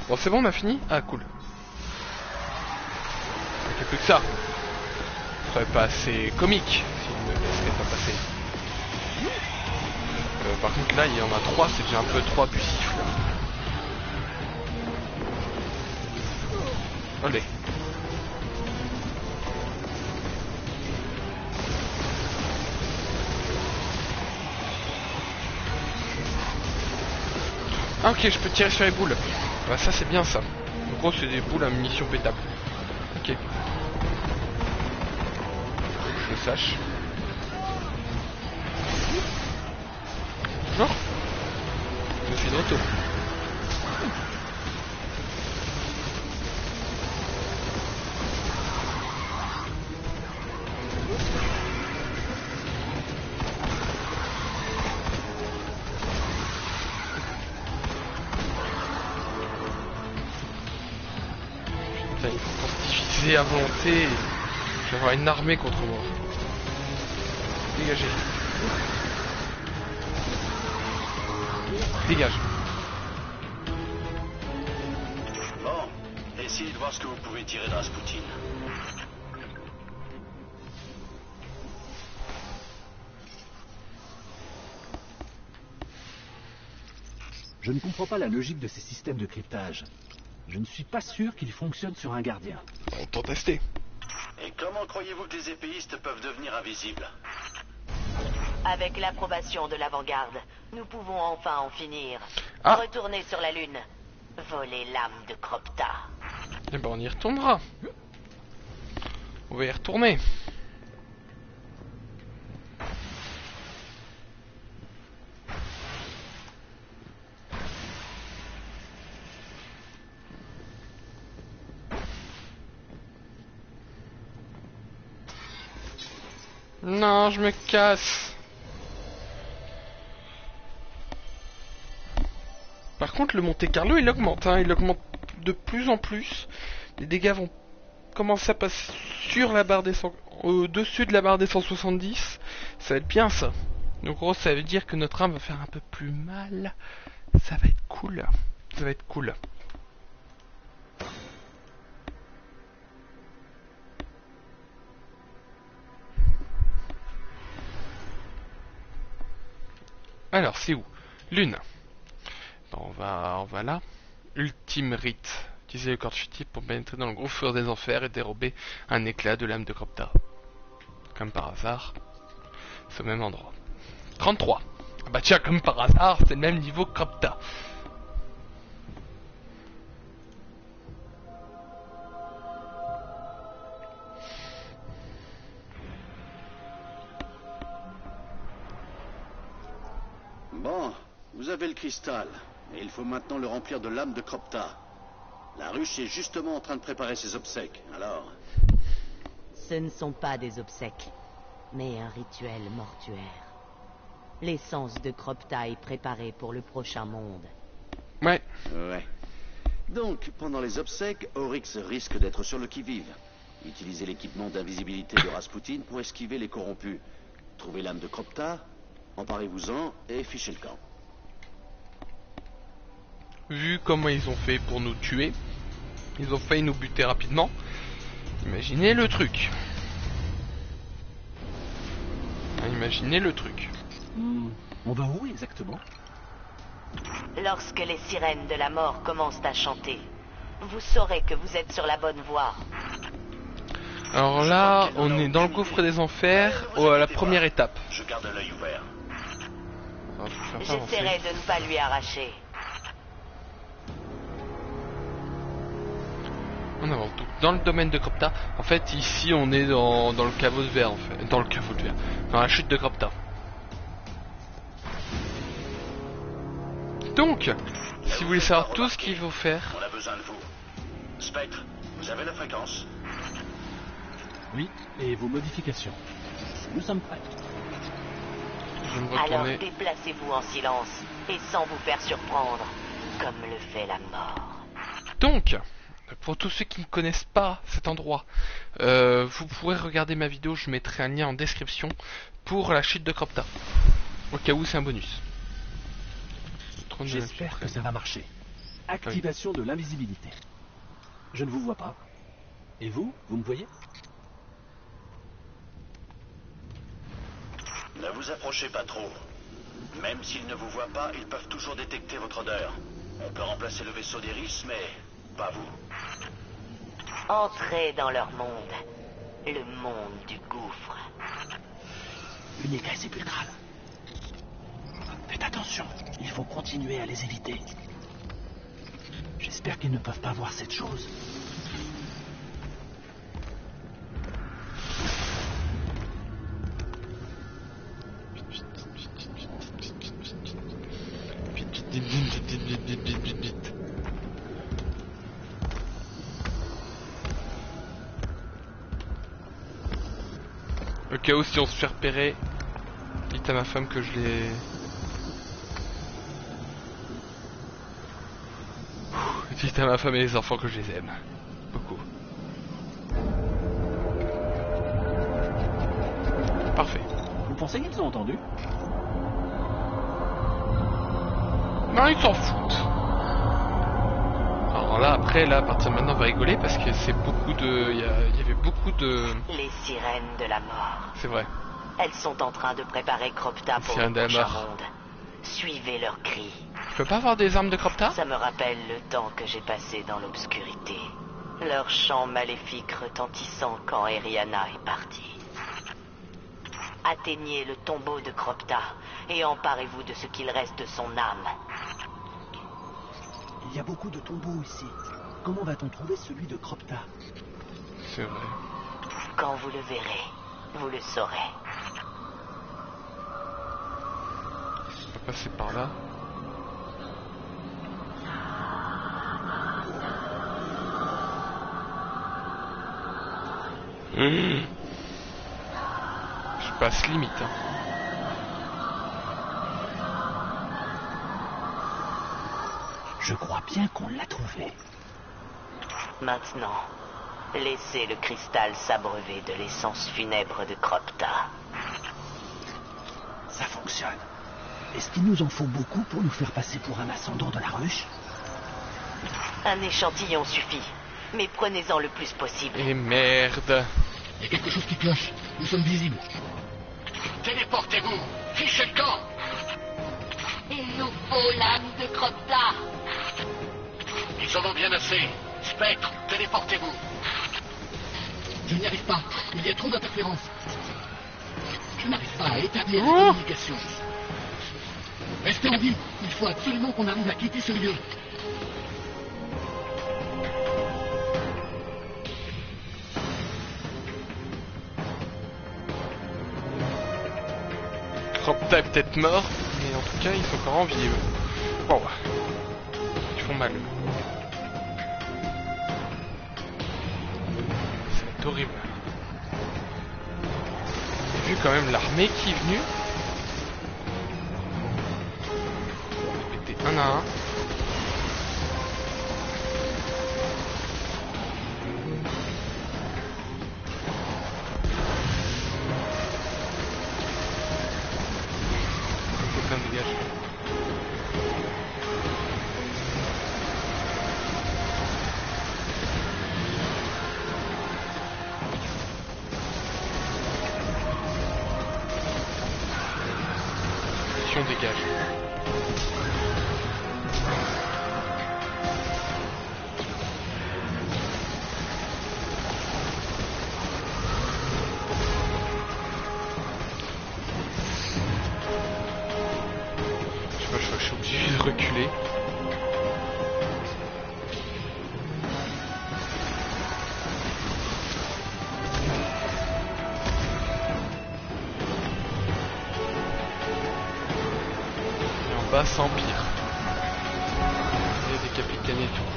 Bon, c'est bon, on a fini? Ah, cool. plus que ça. Ce serait pas assez comique s'il ne laisserait pas passer. Par contre là il y en a 3, c'est déjà un peu trop abusif là. Allez. Ah ok, je peux tirer sur les boules. Bah ça c'est bien ça. En gros c'est des boules à munitions pétables. Ok. Je le sache. Genre je suis de retour. Putain, ils sont divisés à volonté. Je vais avoir une armée contre moi. Dégagez. Dégage. Bon, essayez de voir ce que vous pouvez tirer de Rasputin. Je ne comprends pas la logique de ces systèmes de cryptage. Je ne suis pas sûr qu'ils fonctionnent sur un gardien. On peut tester. Et comment croyez-vous que les épéistes peuvent devenir invisibles? Avec l'approbation de l'avant-garde, nous pouvons enfin en finir. Ah. Retourner sur la Lune. Voler l'âme de Cropta. Eh ben on y retournera. On va y retourner. Non, je me casse. Par contre, le Monte Carlo, il augmente, hein, il augmente de plus en plus. Les dégâts vont commencer à passer sur la barre des 100, au-dessus de la barre des 170. Ça va être bien ça. Donc, en gros, ça veut dire que notre arme va faire un peu plus mal. Ça va être cool. Ça va être cool. Alors, c'est où? Lune. Bon, on va là. Ultime rite. Utilisez le corps fugitif pour pénétrer dans le gros feu des enfers et dérober un éclat de l'âme de Cropta. Comme par hasard, c'est au même endroit. 33. Ah bah tiens, comme par hasard, c'est le même niveau que Cropta. Bon, vous avez le cristal, et il faut maintenant le remplir de l'âme de Cropta. La ruche est justement en train de préparer ses obsèques, alors... Ce ne sont pas des obsèques, mais un rituel mortuaire. L'essence de Cropta est préparée pour le prochain monde. Ouais. Ouais. Donc, pendant les obsèques, Oryx risque d'être sur le qui-vive. Utilisez l'équipement d'invisibilité de Rasputin pour esquiver les corrompus. Trouvez l'âme de Cropta, emparez-vous-en et fichez le camp. Vu comment ils ont fait pour nous tuer, ils ont failli nous buter rapidement. Imaginez le truc. Imaginez le truc. On va où exactement? Lorsque les sirènes de la mort commencent à chanter, vous saurez que vous êtes sur la bonne voie. Alors là, on est dans le gouffre des enfers, à la première étape. Je garde l'œil ouvert. Alors, je vais faire ça J'essaierai avancer. de ne pas lui arracher. En avant, donc dans le domaine de Cropta. En fait, ici, on est dans le caveau de verre, en fait. Dans le caveau de verre. Dans la chute de Cropta. Donc, si vous voulez savoir tout ce qu'il faut faire... On a besoin de vous. Spectre, vous avez la fréquence? Oui, et vos modifications. Nous sommes prêts. Je vais me Alors retourner. déplacez-vous en silence et sans vous faire surprendre, comme le fait la mort. Donc, pour tous ceux qui ne connaissent pas cet endroit, vous pourrez regarder ma vidéo, je mettrai un lien en description pour la chute de Cropta. Au cas où c'est un bonus. J'espère que ça va marcher. Activation de l'invisibilité. Je ne vous vois pas. Et vous me voyez? Ne vous approchez pas trop. Même s'ils ne vous voient pas, ils peuvent toujours détecter votre odeur. On peut remplacer le vaisseau d'Iris, mais pas vous. Entrez dans leur monde. Le monde du gouffre. Une écaille sépulcrale. Faites attention, il faut continuer à les éviter. J'espère qu'ils ne peuvent pas voir cette chose. Vite. Au cas où si on se fait repérer, dites à ma femme que je l'ai... Dites à ma femme et les enfants que je les aime. Beaucoup. Parfait. Vous pensez qu'ils ont entendu? Non, ils s'en foutent. Alors là, après, là, à partir de maintenant, on va rigoler parce que c'est beaucoup de... Il y avait beaucoup de... Les sirènes de la mort. C'est vrai. Elles sont en train de préparer Cropta pour Sirènes le de la prochain mort. monde. Suivez leurs cris. Je peux pas avoir des armes de Cropta? Ça me rappelle le temps que j'ai passé dans l'obscurité. Leur chant maléfique retentissant quand Eriana est partie. Atteignez le tombeau de Cropta et emparez-vous de ce qu'il reste de son âme. Il y a beaucoup de tombeaux ici. Comment va-t-on trouver celui de Cropta? C'est vrai. Quand vous le verrez, vous le saurez. On va passer par là. Je passe limite. Hein. Je crois bien qu'on l'a trouvé. Maintenant, laissez le cristal s'abreuver de l'essence funèbre de Cropta. Ça fonctionne. Est-ce qu'il nous en faut beaucoup pour nous faire passer pour un ascendant de la ruche? Un échantillon suffit, mais prenez-en le plus possible. Et merde. Il y a quelque chose qui cloche. Nous sommes visibles. Téléportez-vous. Fichez le camp. Il nous faut l'âme de Cropta. Ils en ont bien assez. Spectre, téléportez-vous. Je n'y arrive pas. Il y a trop d'interférences. Je n'arrive pas à établir la communication. Restez en vie. Il faut absolument qu'on arrive à quitter ce lieu. Cropta est peut-être mort, mais en tout cas ils sont encore en vie. Wow. Ils font mal. Ça va être horrible. J'ai vu quand même l'armée qui est venue. On va les péter un à un. Dégage. Si on dégage. Je suis obligé de reculer. Et en bas, ça empire. Il y a des capitaines et tout.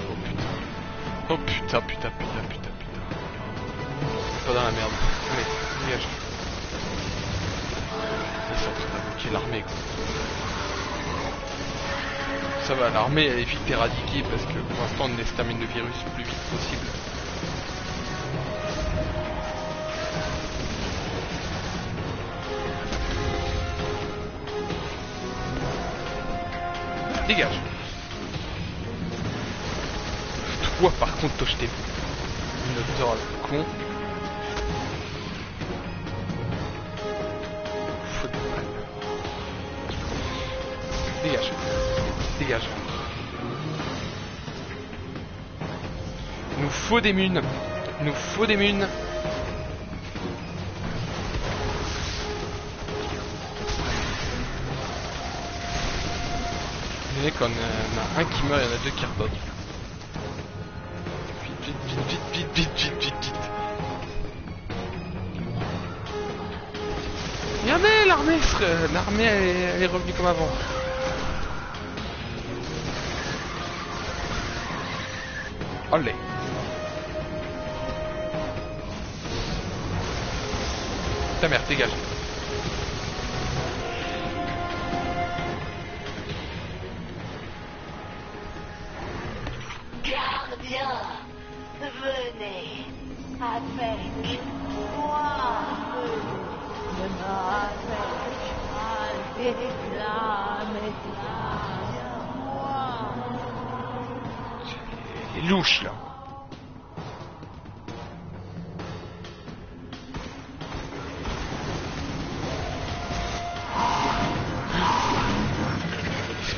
Oh putain. Oh putain, putain. Pas dans la merde. Allez, dégage. Ils sont en train d'invoquer l'armée, quoi. Ça va, l'armée elle est vite éradiquée parce que pour l'instant on extermine le virus le plus vite possible. Dégage. Toi par contre, toi je t'ai vu. Minotaur con. Faut de mal. Dégage. Dégage. Nous faut des munes. Nous faut des munes. Et quand il y en a un qui meurt, il y en a deux qui rebobent. Vite, vite, vite, vite, vite, vite, vite, vite. Regardez, l'armée elle est revenue comme avant. Allez. Ta mère, dégage. Gardien, venez avec moi. Il est louche là.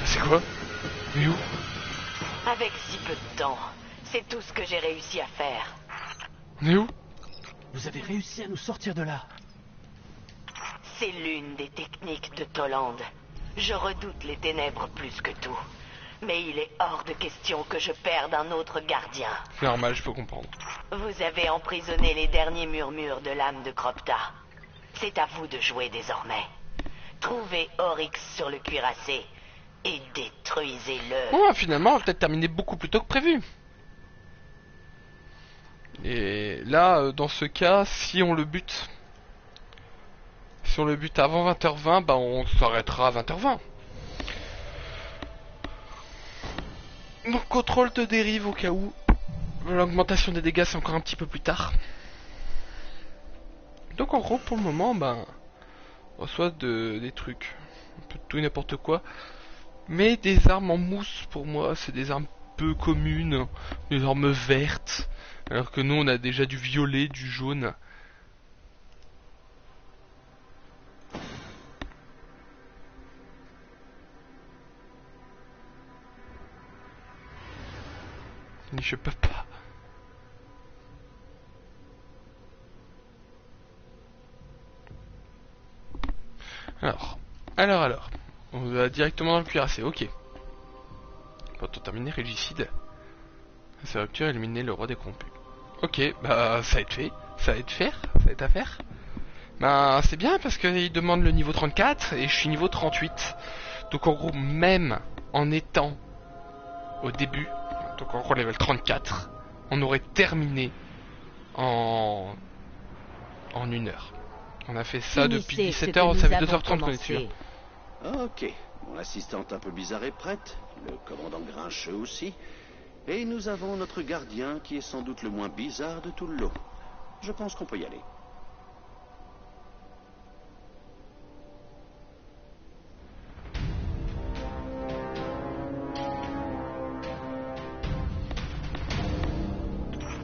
C'est quoi? Mais où? Avec si peu de temps, c'est tout ce que j'ai réussi à faire. Mais où? Vous avez réussi à nous sortir de là. C'est l'une des techniques de Toland. Je redoute les ténèbres plus que tout. Mais il est hors de question que je perde un autre gardien. C'est normal, je peux comprendre. Vous avez emprisonné les derniers murmures de l'âme de Cropta. C'est à vous de jouer désormais. Trouvez Oryx sur le cuirassé et détruisez-le. Oh, finalement, on va peut-être terminer beaucoup plus tôt que prévu. Et là, dans ce cas, si on le bute... Si on le bute avant 20h20, bah on s'arrêtera à 20h20. Donc contrôle de dérive au cas où. L'augmentation des dégâts c'est encore un petit peu plus tard. Donc en gros pour le moment, bah on reçoit des trucs. Un peu de tout et n'importe quoi. Mais des armes en mousse pour moi, c'est des armes peu communes. Des armes vertes. Alors que nous on a déjà du violet, du jaune. Je peux pas. Alors. On va directement dans le cuirassé, ok. Pour terminer, régicide. Sa rupture, éliminer le roi des corrompus. Ok, bah ça va être fait. Ça va être à faire. Bah c'est bien parce qu'il demande le niveau 34 et je suis niveau 38. Donc en gros, même en étant au début, donc en gros level 34, on aurait terminé en 1 heure. On a fait ça depuis 17h, ça fait 2h30 qu'on est dessus. Ok, mon assistante un peu bizarre est prête, le commandant grincheux aussi, et nous avons notre gardien qui est sans doute le moins bizarre de tout le lot. Je pense qu'on peut y aller.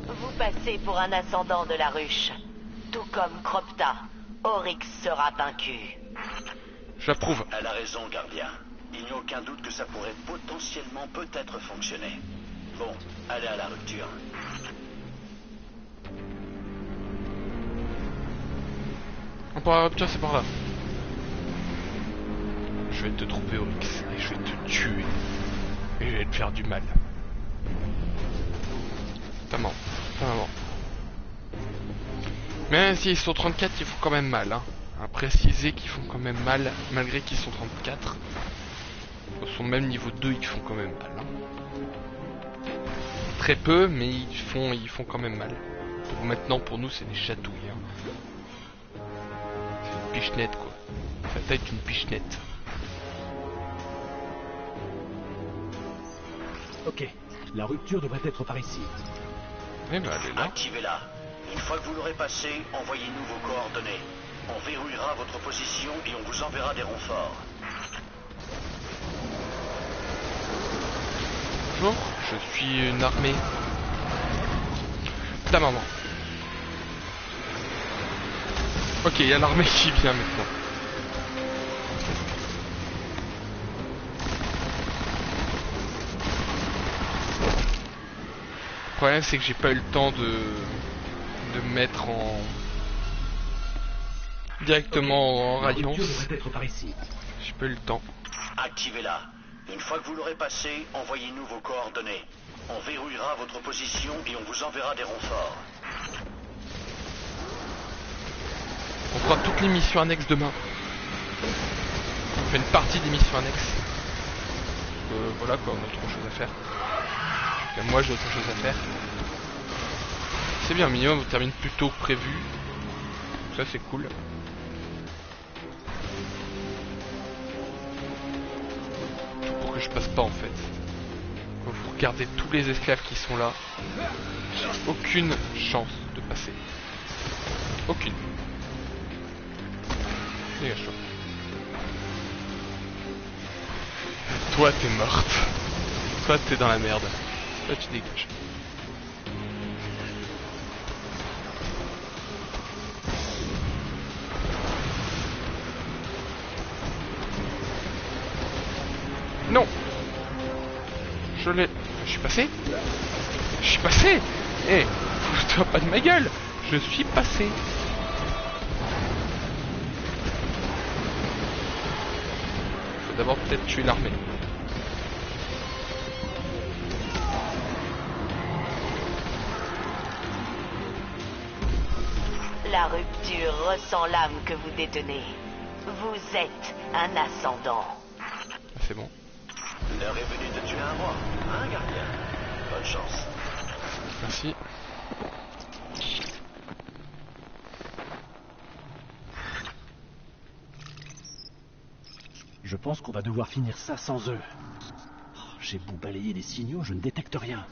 Vous passez pour un ascendant de la ruche. Tout comme Cropta, Oryx sera vaincu. J'approuve. Elle a raison, gardien. Il n'y a aucun doute que ça pourrait potentiellement peut-être fonctionner. Bon, allez à la rupture. On part à la rupture, c'est par là. Je vais te trouver, Oryx, et je vais te tuer. Et je vais te faire du mal. Pas mort. Mais s'ils sont 34, ils font quand même mal. Hein. À préciser qu'ils font quand même mal, malgré qu'ils sont 34. Ils sont même niveau 2, ils font quand même mal. Hein. Très peu, mais ils font quand même mal. Donc maintenant, pour nous, c'est des chatouilles. Hein. C'est une pichenette, quoi. Sa taille est une pichenette. Ok, la rupture devrait être par ici. Eh ben, elle est là. Activez-la. Une fois que vous l'aurez passé, envoyez-nous vos coordonnées. On verrouillera votre position et on vous enverra des renforts. Bonjour, je suis une armée. Ta maman. Ok, il y a l'armée qui vient maintenant. Le problème c'est que j'ai pas eu le temps de mettre en... directement en radiance. J'ai pas eu le temps. Activez-la. Une fois que vous l'aurez passé, envoyez-nous vos coordonnées. On verrouillera votre position et on vous enverra des renforts. On fera toutes les missions annexes demain. On fait une partie des missions annexes. Voilà quoi, on a autre chose à faire. Enfin, moi j'ai autre chose à faire. C'est bien, au minimum on termine plus tôt que prévu. Ça c'est cool. Tout pour que je passe pas en fait. Quand vous regardez tous les esclaves qui sont là, j'ai aucune chance de passer. Aucune. Dégage-toi. Toi t'es morte. Toi t'es dans la merde. Toi tu dégages. Non. Je l'ai... Je suis passé. Je suis passé. Eh, fous-toi pas de ma gueule. Je suis passé. Faut d'abord peut-être tuer l'armée. La rupture ressent l'âme que vous détenez. Vous êtes un ascendant. C'est bon. L'heure est venue de tuer un roi, hein, gardien? Bonne chance. Merci. Je pense qu'on va devoir finir ça sans eux. Oh, j'ai beau balayer les signaux, je ne détecte rien.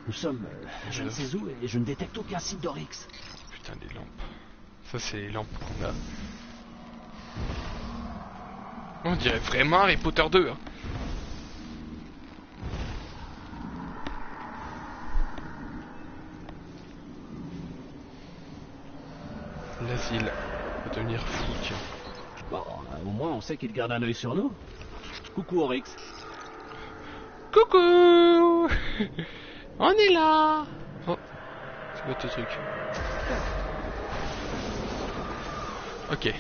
Nous sommes je ne sais où et je ne détecte aucun site d'Oryx. Putain, les lampes. Ça, c'est les lampes qu'on a. On dirait vraiment Harry Potter 2. Hein. L'asile va devenir fou, tiens. Bon, au moins on sait qu'il garde un œil sur nous. Coucou Oryx. Coucou. On est là. Oh, c'est quoi ce truc? Ok.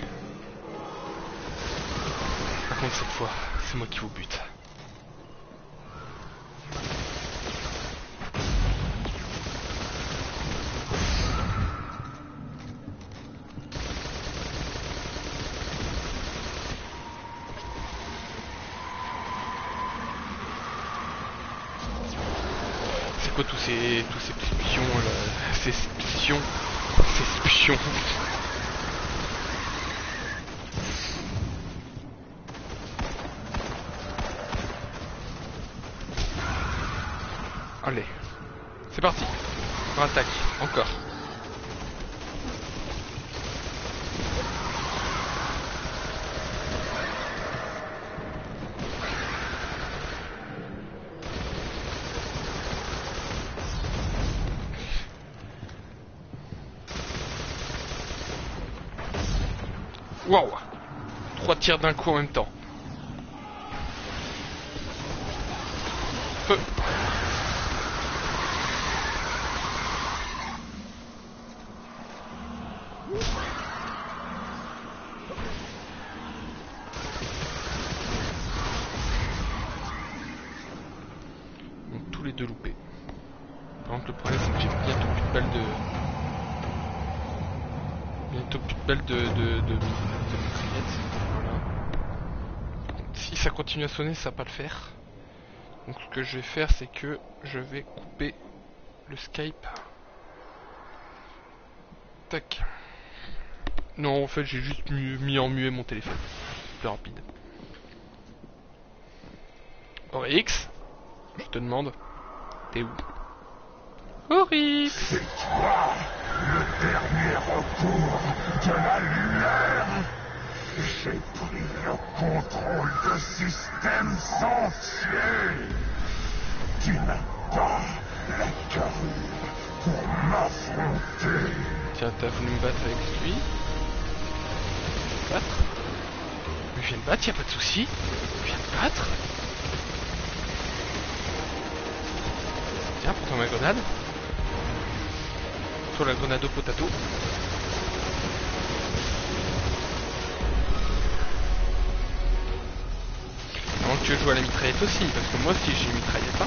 Par contre cette fois, c'est moi qui vous bute. C'est quoi tous ces pions là? Ces pions. Allez, c'est parti. On attaque, encore. Waouh! 3 tirs d'un coup en même temps. Feu! Donc tous les deux loupés. Par contre le problème c'est que j'ai bientôt plus de balles de... Bientôt plus de balles de mitraillettes. Voilà. Si ça continue à sonner, ça va pas le faire. Donc ce que je vais faire, c'est que je vais couper le Skype. Tac. Non, en fait, j'ai juste mis en muet mon téléphone. C'est plus rapide. Oryx, je te demande, t'es où? Oryx! C'est toi, le dernier recours de la lumière. J'ai pris le contrôle de systèmes entiers. Tu n'as pas la carrure pour m'affronter. Tiens, t'as voulu me battre avec lui. Battre. Mais je viens de battre, y'a pas de souci. Je viens de battre. Tiens, prends ma grenade. Toi la grenade au potato. Avant que tu joues à la mitraillette aussi, parce que moi aussi j'ai une mitraillette. Hein.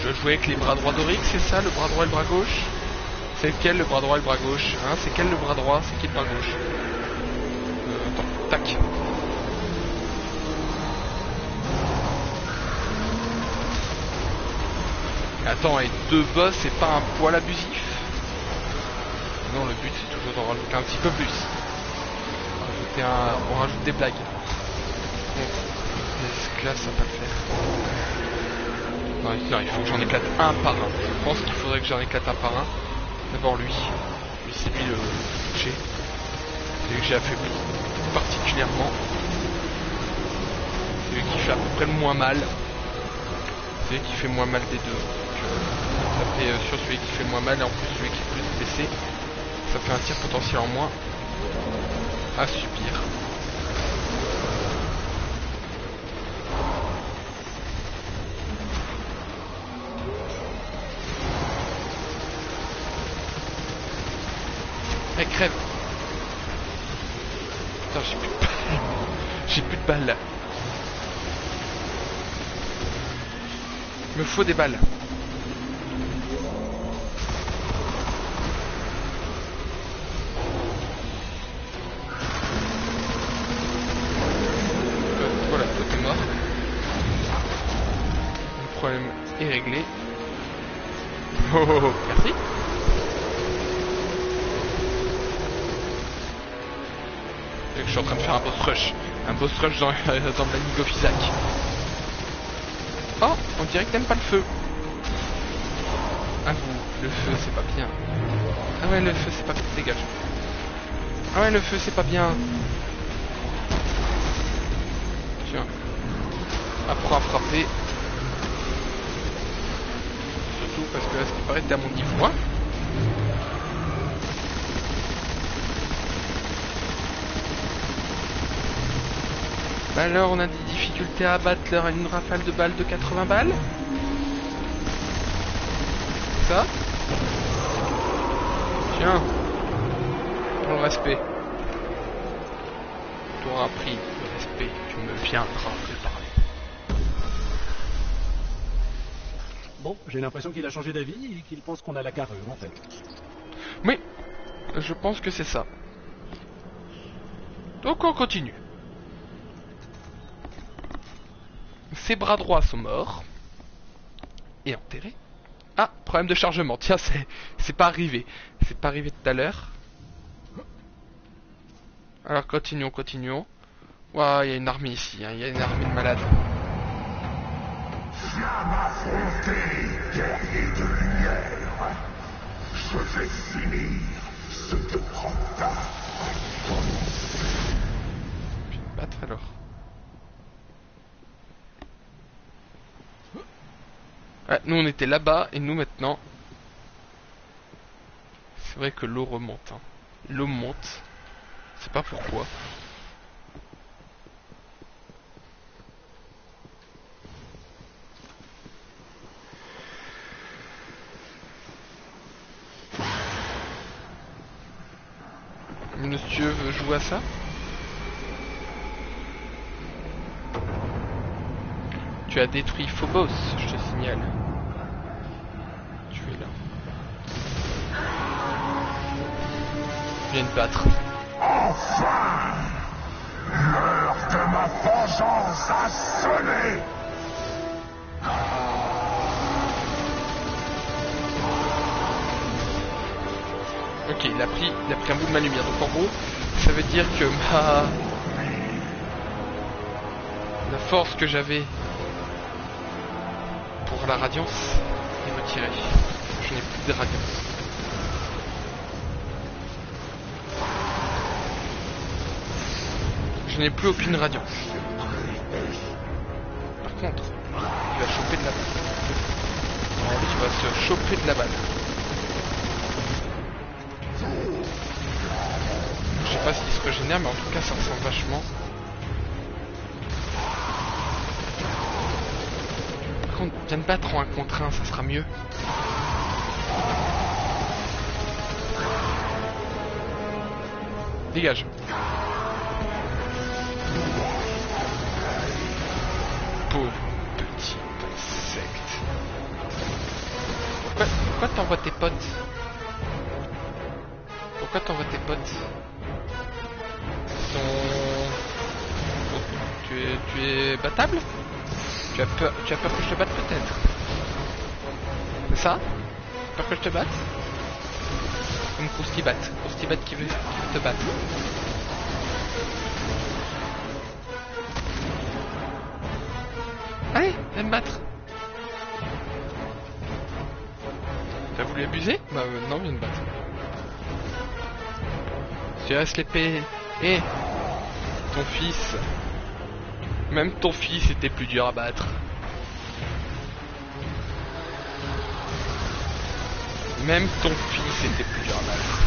Je dois jouer avec les bras droits d'Oryx, c'est ça, le bras droit et le bras gauche? C'est lequel le bras droit et le bras gauche? Hein, c'est quel le bras droit? C'est qui le bras gauche? Attends, tac. Attends, et 2 boss, c'est pas un poil abusif? Non, le but c'est toujours d'en rajouter un petit peu plus. On rajoute des blagues. Bon, les classes, ça va pas le faire. Non, il faut que j'en éclate un par un. Je pense qu'il faudrait que j'en éclate un par un. D'abord lui. Lui, c'est lui le touché. C'est lui que j'ai affaibli particulièrement. C'est lui qui fait à peu près le moins mal. C'est lui qui fait moins mal des deux. Ça fait sur celui qui fait le moins mal et en plus celui qui est plus blessé. Ça fait un tir potentiel en moins à subir. Eh, crève. Putain, j'ai plus de balles. J'ai plus de balles là. Il me faut des balles. Voilà, toi t'es mort. Le problème est réglé. Oh, oh, oh. Merci. Je suis en train de faire un boss rush. Un boss rush dans l'Amigo Fisac. Oh, on dirait que t'aimes pas le feu. Ah vous, le feu c'est pas bien. Ah ouais, le feu c'est pas bien. Dégage. Ah ouais, le feu c'est pas bien. Tiens. Apprends à frapper. Surtout parce que là, ce qui paraît, t'es à mon niveau. Hein. Alors on a des difficultés à abattre une rafale de balles de 80 balles. Ça. Tiens. Pour le respect. Tu auras appris le respect. Tu me viendras de parler. Bon, j'ai l'impression qu'il a changé d'avis et qu'il pense qu'on a la carrure en fait. Oui. Je pense que c'est ça. Donc on continue. Ses bras droits sont morts. Et enterrés. Ah, problème de chargement. Tiens, c'est pas arrivé. C'est pas arrivé tout à l'heure. Alors continuons, continuons. Ouah, il y a une armée ici. Il y a une armée de malades. Viens m'affronter, guerrier de lumière. Je vais finir ce que Crocta a commencé. Je vais me battre alors. Ouais, nous on était là-bas et nous maintenant. C'est vrai que l'eau remonte. Hein. L'eau monte. C'est pas pourquoi. Monsieur veut jouer à ça? Tu as détruit Phobos, je te signale. Tu es là. Je viens de battre. Enfin! L'heure de ma vengeance a sonné! Ok, il a pris un bout de ma lumière. Donc en gros, ça veut dire que la force que j'avais pour la radiance est retirée. Je n'ai plus de radiance. Je n'ai plus aucune radiance. Par contre, vas choper de la balle. Ouais, tu vas se choper de la balle. Je sais pas s'il se régénère, mais en tout cas ça ressemble vachement. Par contre, viens de battre en 1 contre 1, ça sera mieux. Dégage. Pauvre petit insecte. Pourquoi t'envoies tes potes? Pourquoi t'envoies tes potes? Tu es battable? Tu as peur que je te batte peut-être? C'est ça? Peur que je te batte? Comme Croustibat qui veut te battre. Allez, viens me battre. T'as voulu abuser? Bah non, viens me battre. Tu restes l'épée. Et ton fils. Même ton fils était plus dur à battre. Même ton fils était plus dur à battre.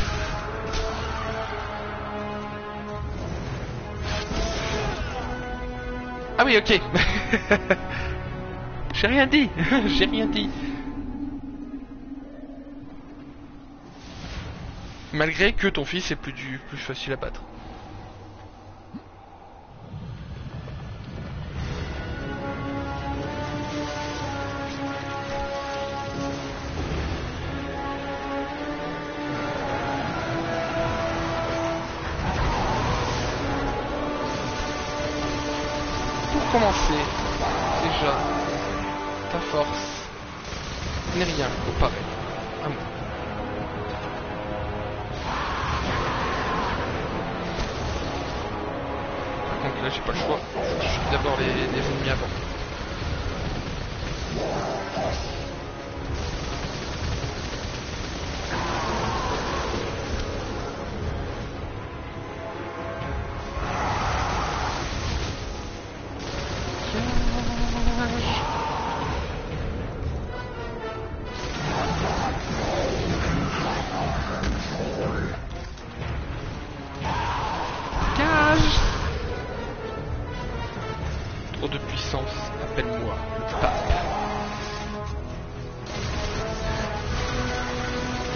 Ah oui, ok. J'ai rien dit. J'ai rien dit. Malgré que ton fils est plus facile à battre. Commencer, déjà, ta force n'est rien comparé à moi. Par contre là j'ai pas le choix, je suis d'abord les ennemis avant. Trop de puissance, appelle-moi le pape.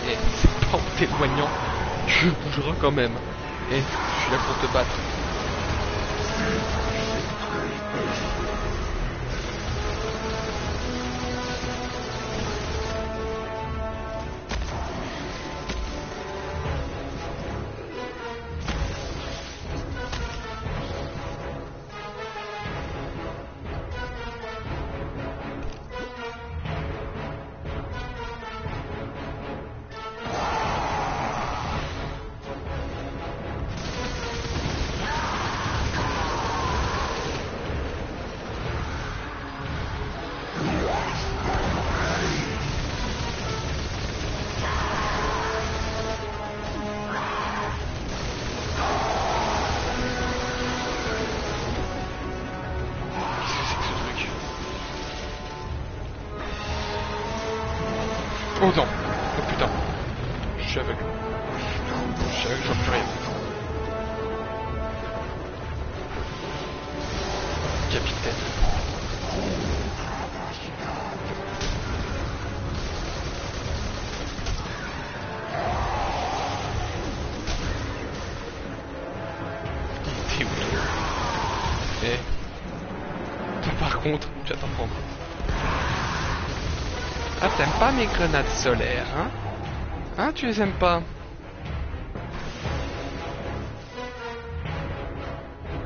Et c'est pas en t'éloignant, tu bougeras quand même. Et je suis là pour te battre. Oh non. Oh putain. Je suis aveugle. Je suis aveugle, je vois plus rien. Capitaine. T'es où toi? Eh. Par contre, tu vas t'en prendre. Ah, t'aimes pas mes grenades solaires, hein? Hein, tu les aimes pas?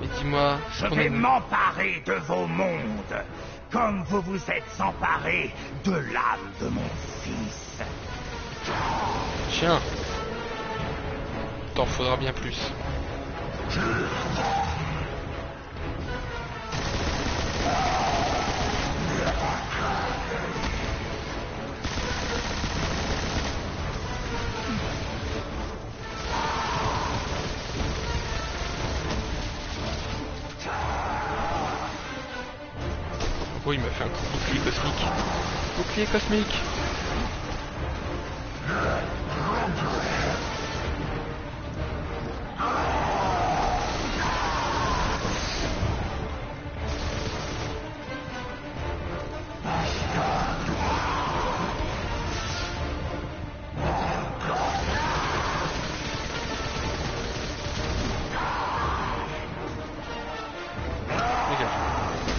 Mais dis-moi... Je vais m'emparer de vos mondes, comme vous vous êtes emparés de l'âme de mon fils. Tiens. T'en faudra bien plus. Oh, il m'a fait un coup de bouclier cosmique. Bouclier cosmique.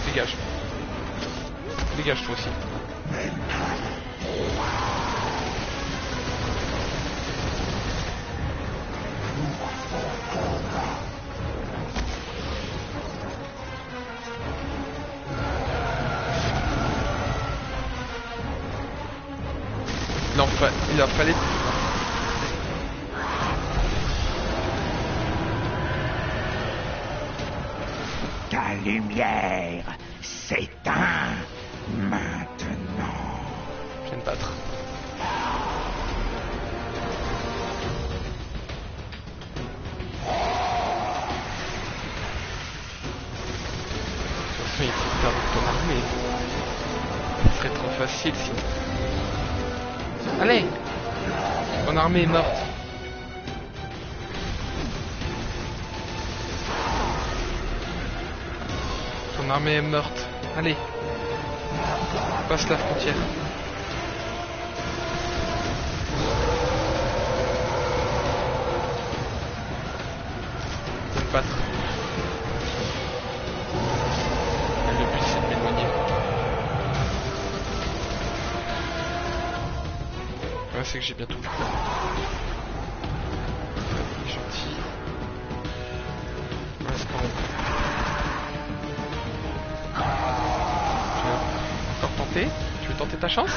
Dégage. Dégage toi aussi. Il en fallait. Ta lumière s'éteint maintenant. Je viens de battre. De toute façon, il faut perdre ton armée. Ce serait trop facile sinon. Allez! Ton armée est morte. Ton armée est morte. Allez. Passe la frontière. Je vais me battre. Et le but c'est de m'éloigner. Ouais, c'est que j'ai bientôt plus peur. Il est gentil. Ouais, c'est pas bon. Tu veux encore tenter? Tu veux tenter ta chance?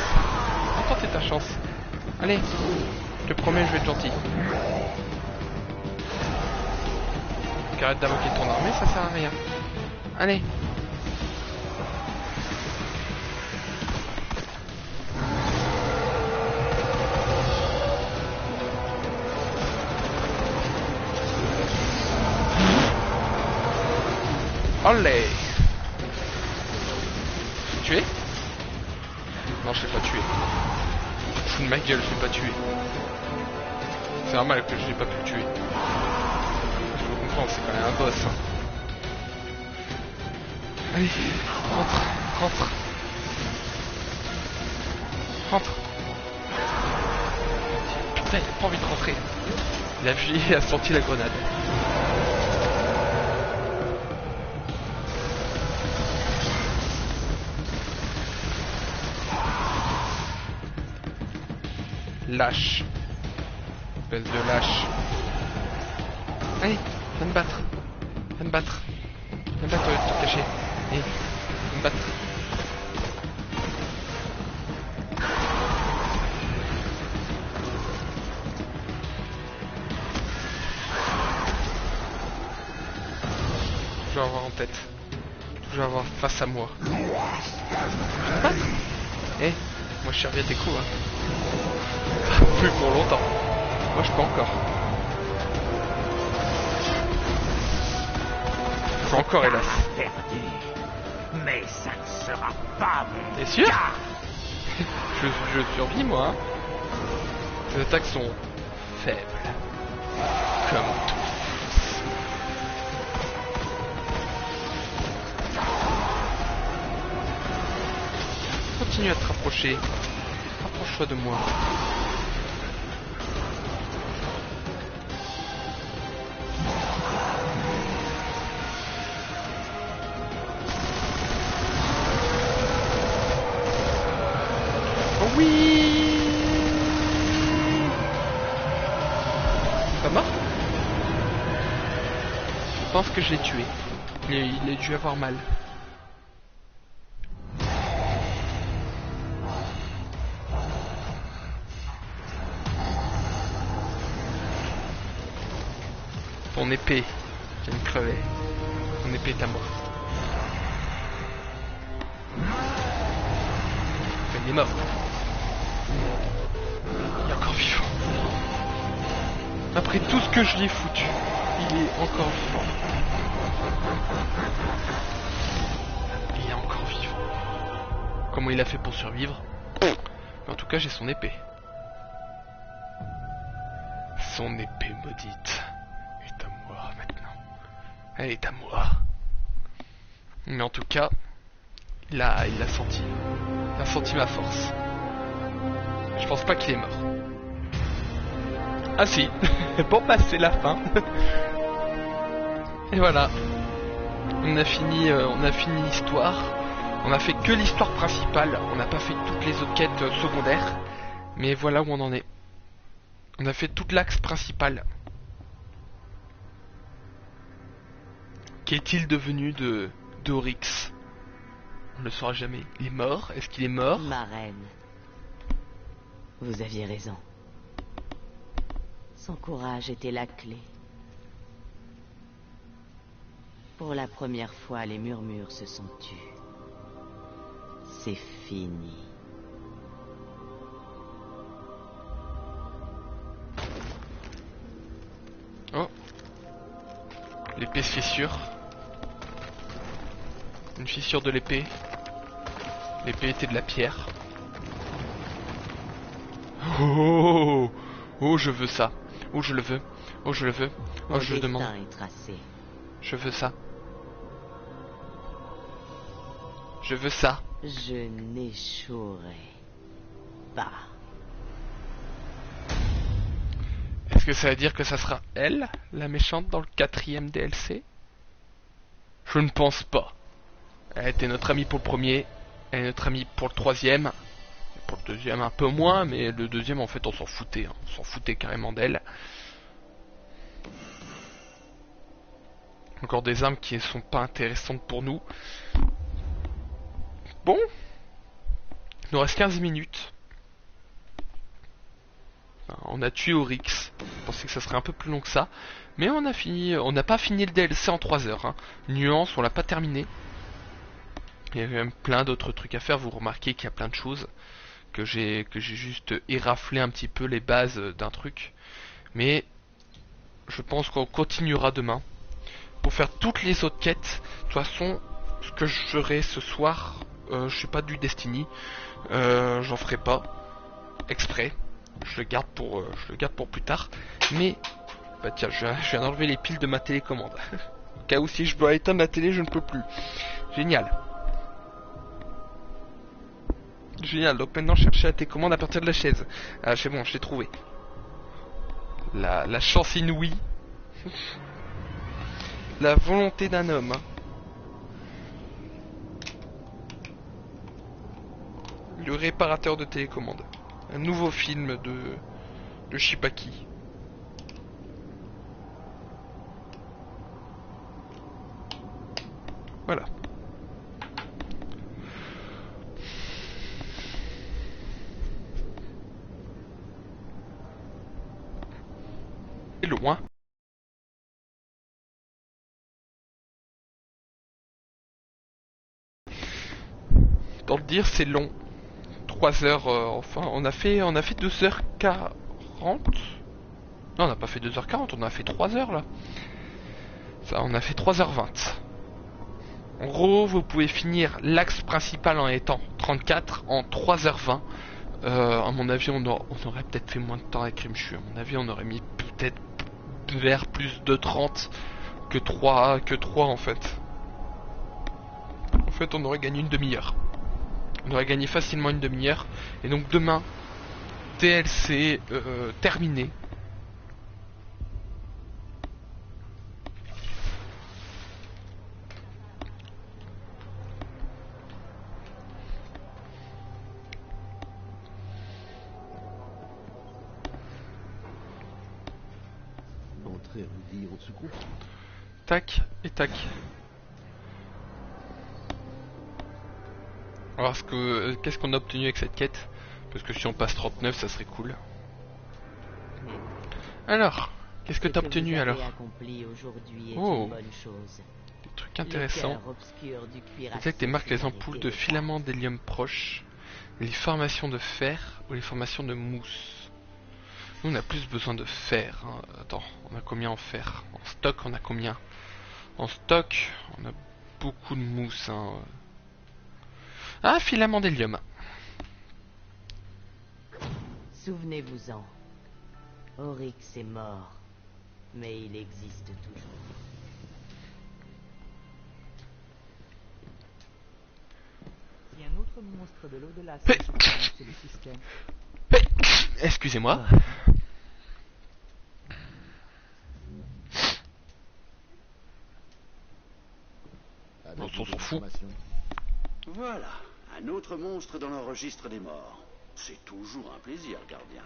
On va tenter ta chance. Allez, je te promets, je vais être gentil. Arrête d'invoquer ton armée, ça sert à rien. Allez. Allez. Tué? Non, je l'ai pas tué. Fous de ma gueule, je l'ai pas tué. C'est normal que je n'ai pas pu le tuer. Je peux comprendre, c'est quand même un boss. Hein. Allez, rentre, rentre. Rentre. Putain, il a pas envie de rentrer. Il a senti la grenade. Lâche. Espèce de lâche. Allez, viens me battre. Viens me battre. Viens me battre, te cacher. Allez, viens me battre. Je vais avoir en tête. Je vais avoir face à moi. Viens me battre. Eh, moi je servis à tes coups, hein. Plus pour longtemps. Moi je peux encore. Je peux encore, hélas. Perdu. Mais ça ne sera pas mon T'es sûr? cas. je survis moi. Hein. Ces attaques sont faibles. Comme tout. Continue à te rapprocher. Rapproche-toi de moi. Oui. Pas mort? Je pense que je l'ai tué. Il a dû avoir mal. Ton épée vient de crever. Ton épée est à moi. Il est mort. Il est encore vivant. Après tout ce que je lui ai foutu, il est encore vivant. Il est encore vivant. comment il a fait pour survivre. Mais en tout cas, j'ai son épée. Son épée maudite est à moi maintenant. Elle est à moi. Mais en tout cas, il a senti. Il a senti ma force. Je pense pas qu'il est mort. Ah si. Bon bah c'est la fin. Et voilà. On a fini l'histoire. On a fait que l'histoire principale. On n'a pas fait toutes les autres quêtes secondaires. Mais voilà où on en est. On a fait toute l'axe principal. Qu'est-il devenu de Oryx? On ne le saura jamais. Il est mort? Est-ce qu'il est mort? Ma reine. Vous aviez raison. Son courage était la clé. Pour la première fois, les murmures se sont tus. C'est fini. Oh. L'épée se fissure. Une fissure de l'épée. L'épée était de la pierre. Oh, oh, je veux ça. Oh, je le veux. Oh, je le veux. Oh, je le demande. Je veux ça. Je veux ça. Je n'échouerai pas. Est-ce que ça veut dire que ça sera elle, la méchante, dans le 4e DLC? Je ne pense pas. Elle était notre amie pour le premier, elle est notre amie pour le 3e. Pour le 2e un peu moins, mais le 2e en fait on s'en foutait. Hein. On s'en foutait carrément d'elle. Encore des armes qui ne sont pas intéressantes pour nous. Bon. Il nous reste 15 minutes. On a tué Oryx. Je pensais que ça serait un peu plus long que ça. Mais on a fini. On n'a pas fini le DLC en 3 heures. Hein. Nuance, on l'a pas terminé. Il y avait même plein d'autres trucs à faire. Vous remarquez qu'il y a plein de choses. Que j'ai juste éraflé un petit peu les bases d'un truc. Mais je pense qu'on continuera demain. Pour faire toutes les autres quêtes. De toute façon, ce que je ferai ce soir, je sais pas du Destiny. J'en ferai pas. Exprès. Je le garde pour plus tard. Mais, bah tiens, je viens d'enlever les piles de ma télécommande. Au cas où si je dois éteindre la télé, je ne peux plus. Génial. Génial, donc maintenant chercher la télécommande à partir de la chaise. Ah, c'est bon, je l'ai trouvé. La chance inouïe. La volonté d'un homme. Le réparateur de télécommande. Un nouveau film de Shipaki. Voilà. Et loin. Dans le dire, c'est long. 3 heures, enfin, on a fait 2h40. Non, on n'a pas fait 2h40, on a fait 3 heures là. Ça, on a fait 3h20. En gros, vous pouvez finir l'axe principal en étant 34 en 3h20. À mon avis, on aurait peut-être fait moins de temps avec Rimchu. À mon avis, on aurait mis peut-être vers plus de 30 que 3 en fait. En fait, on aurait gagné une demi-heure. On aurait gagné facilement une demi-heure. Et donc demain, DLC terminé. Entrée rue Guillon de secours. Tac et tac. Alors, qu'est-ce qu'on a obtenu avec cette quête? Parce que si on passe 39, ça serait cool. Alors, qu'est-ce que t'as obtenu alors? Oh, des trucs intéressants. Détecte et marque les ampoules de filaments d'hélium proches, les formations de fer ou les formations de mousse. Nous, on a plus besoin de fer. Hein. Attends, on a combien en fer? En stock, on a combien? En stock, on a beaucoup de mousse. Hein. Ah, filament d'hélium. Souvenez-vous-en. Oryx est mort, mais il existe toujours. Si un autre monstre de l'au-delà s'est sur le système. Excusez-moi. On s'en fout. Voilà, un autre monstre dans le registre des morts. C'est toujours un plaisir, gardien.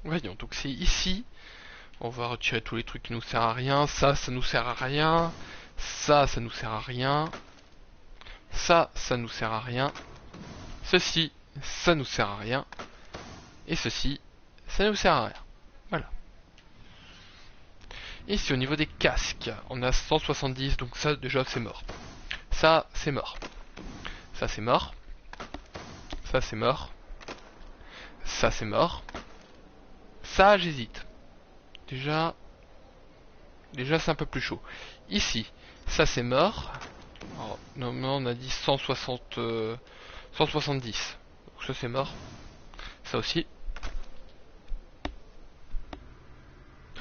Voyons, donc c'est ici. On va retirer tous les trucs qui nous servent à rien. Ça nous sert à rien. Ça nous sert à rien. Ça nous sert à rien. Ceci, ça nous sert à rien. Et ceci, ça nous sert à rien. Voilà. Ici, au niveau des casques, on a 170, donc ça, déjà, c'est mort. Ça, c'est mort. Ça, c'est mort. Ça, c'est mort. Ça, c'est mort. Ça, j'hésite. Déjà, c'est un peu plus chaud. Ici, ça, c'est mort. Alors, normalement, on a dit 160, 170. Donc ça, c'est mort. Ça aussi.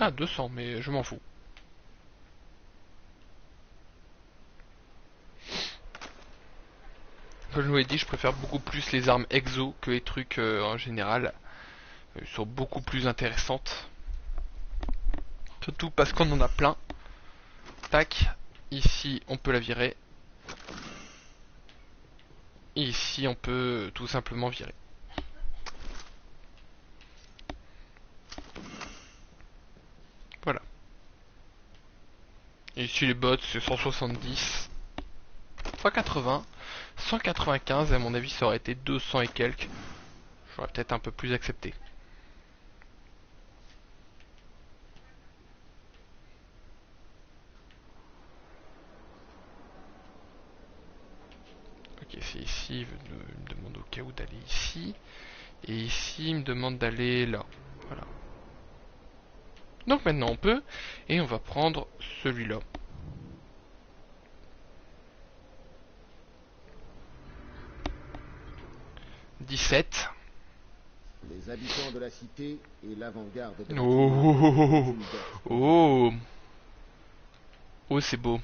Ah, 200, mais je m'en fous. Comme je vous l'ai dit, je préfère beaucoup plus les armes exo que les trucs en général. Elles sont beaucoup plus intéressantes. Surtout parce qu'on en a plein. Tac. Ici, on peut la virer. Et ici, on peut tout simplement virer. Voilà. Et ici, les bots, c'est 170. 180. 195, et à mon avis, ça aurait été 200 et quelques. J'aurais peut-être un peu plus accepté. Ok, c'est ici, il me demande au cas où d'aller ici. Et ici, il me demande d'aller là. Voilà. Donc maintenant on peut, et on va prendre celui-là. « 17. » Les habitants de la cité et l'avant-garde de la Oh, oh, c'est beau.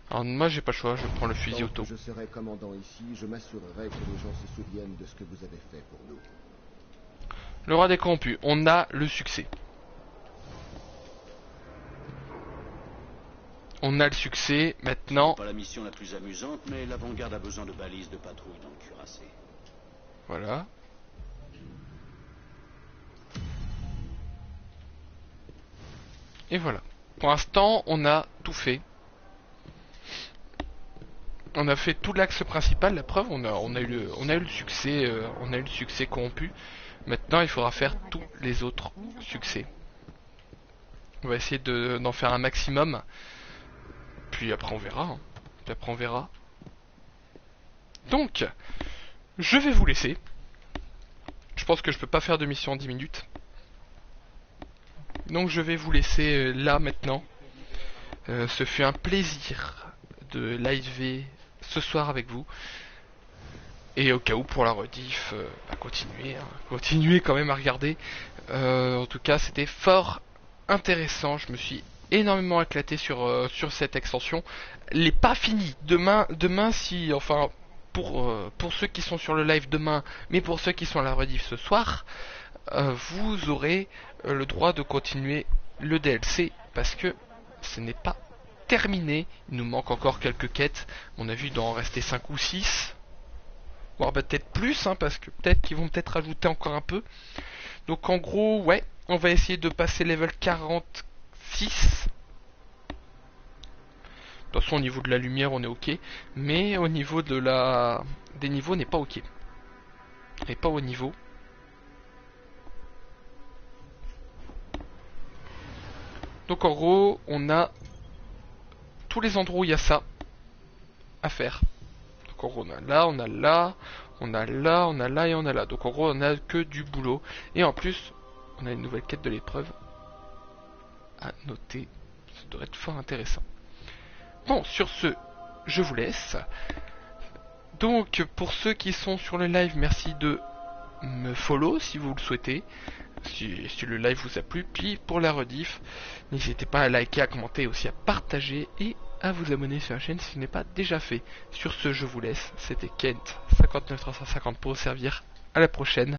Alors moi j'ai pas le choix, je prends le fusil auto. Je serai commandant ici, je m'assurerai que les gens se souviennent de ce que vous avez fait pour nous. Le roi des corrompus, on a le succès. On a le succès, maintenant... Pas la mission la plus amusante, mais l'avant-garde a besoin de balises de patrouille dans le cuirassé. Voilà. Et voilà. Pour l'instant, on a tout fait. On a fait tout l'axe principal, la preuve, on a eu le succès, on a eu le succès corrompu. Maintenant, il faudra faire tous les autres succès. On va essayer d'en faire un maximum. Puis après on verra. Hein. Puis après on verra. Donc, je vais vous laisser. Je pense que je peux pas faire de mission en 10 minutes. Donc je vais vous laisser là maintenant. Ce fut un plaisir de live ce soir avec vous. Et au cas où pour la rediff, continuez. Hein. Continuez quand même à regarder. En tout cas c'était fort intéressant. Je me suis énormément éclaté sur cette extension. Elle n'est pas finie. Demain si, enfin, pour ceux qui sont sur le live demain, mais pour ceux qui sont à la rediff ce soir, vous aurez le droit de continuer le DLC parce que ce n'est pas terminé. Il nous manque encore quelques quêtes. On a vu d'en rester 5 ou 6. Voire peut-être plus, hein, parce que peut-être qu'ils vont peut-être rajouter encore un peu. Donc en gros, ouais, on va essayer de passer level 46. De toute façon, au niveau de la lumière, on est ok. Mais au niveau de des niveaux, on n'est pas ok. On n'est pas au niveau. Donc en gros, on a tous les endroits où il y a ça à faire. Donc en gros, on a là, on a là, on a là, on a là et on a là. Donc en gros, on a que du boulot. Et en plus, on a une nouvelle quête de l'épreuve. à noter. Ça doit être fort intéressant. Bon, sur ce, je vous laisse. Donc, pour ceux qui sont sur le live, merci de me follow si vous le souhaitez. Si le live vous a plu. Puis pour la rediff, n'hésitez pas à liker, à commenter, aussi à partager et à vous abonner sur la chaîne si ce n'est pas déjà fait. Sur ce, je vous laisse. C'était Kent, 59350 pour vous servir. À la prochaine.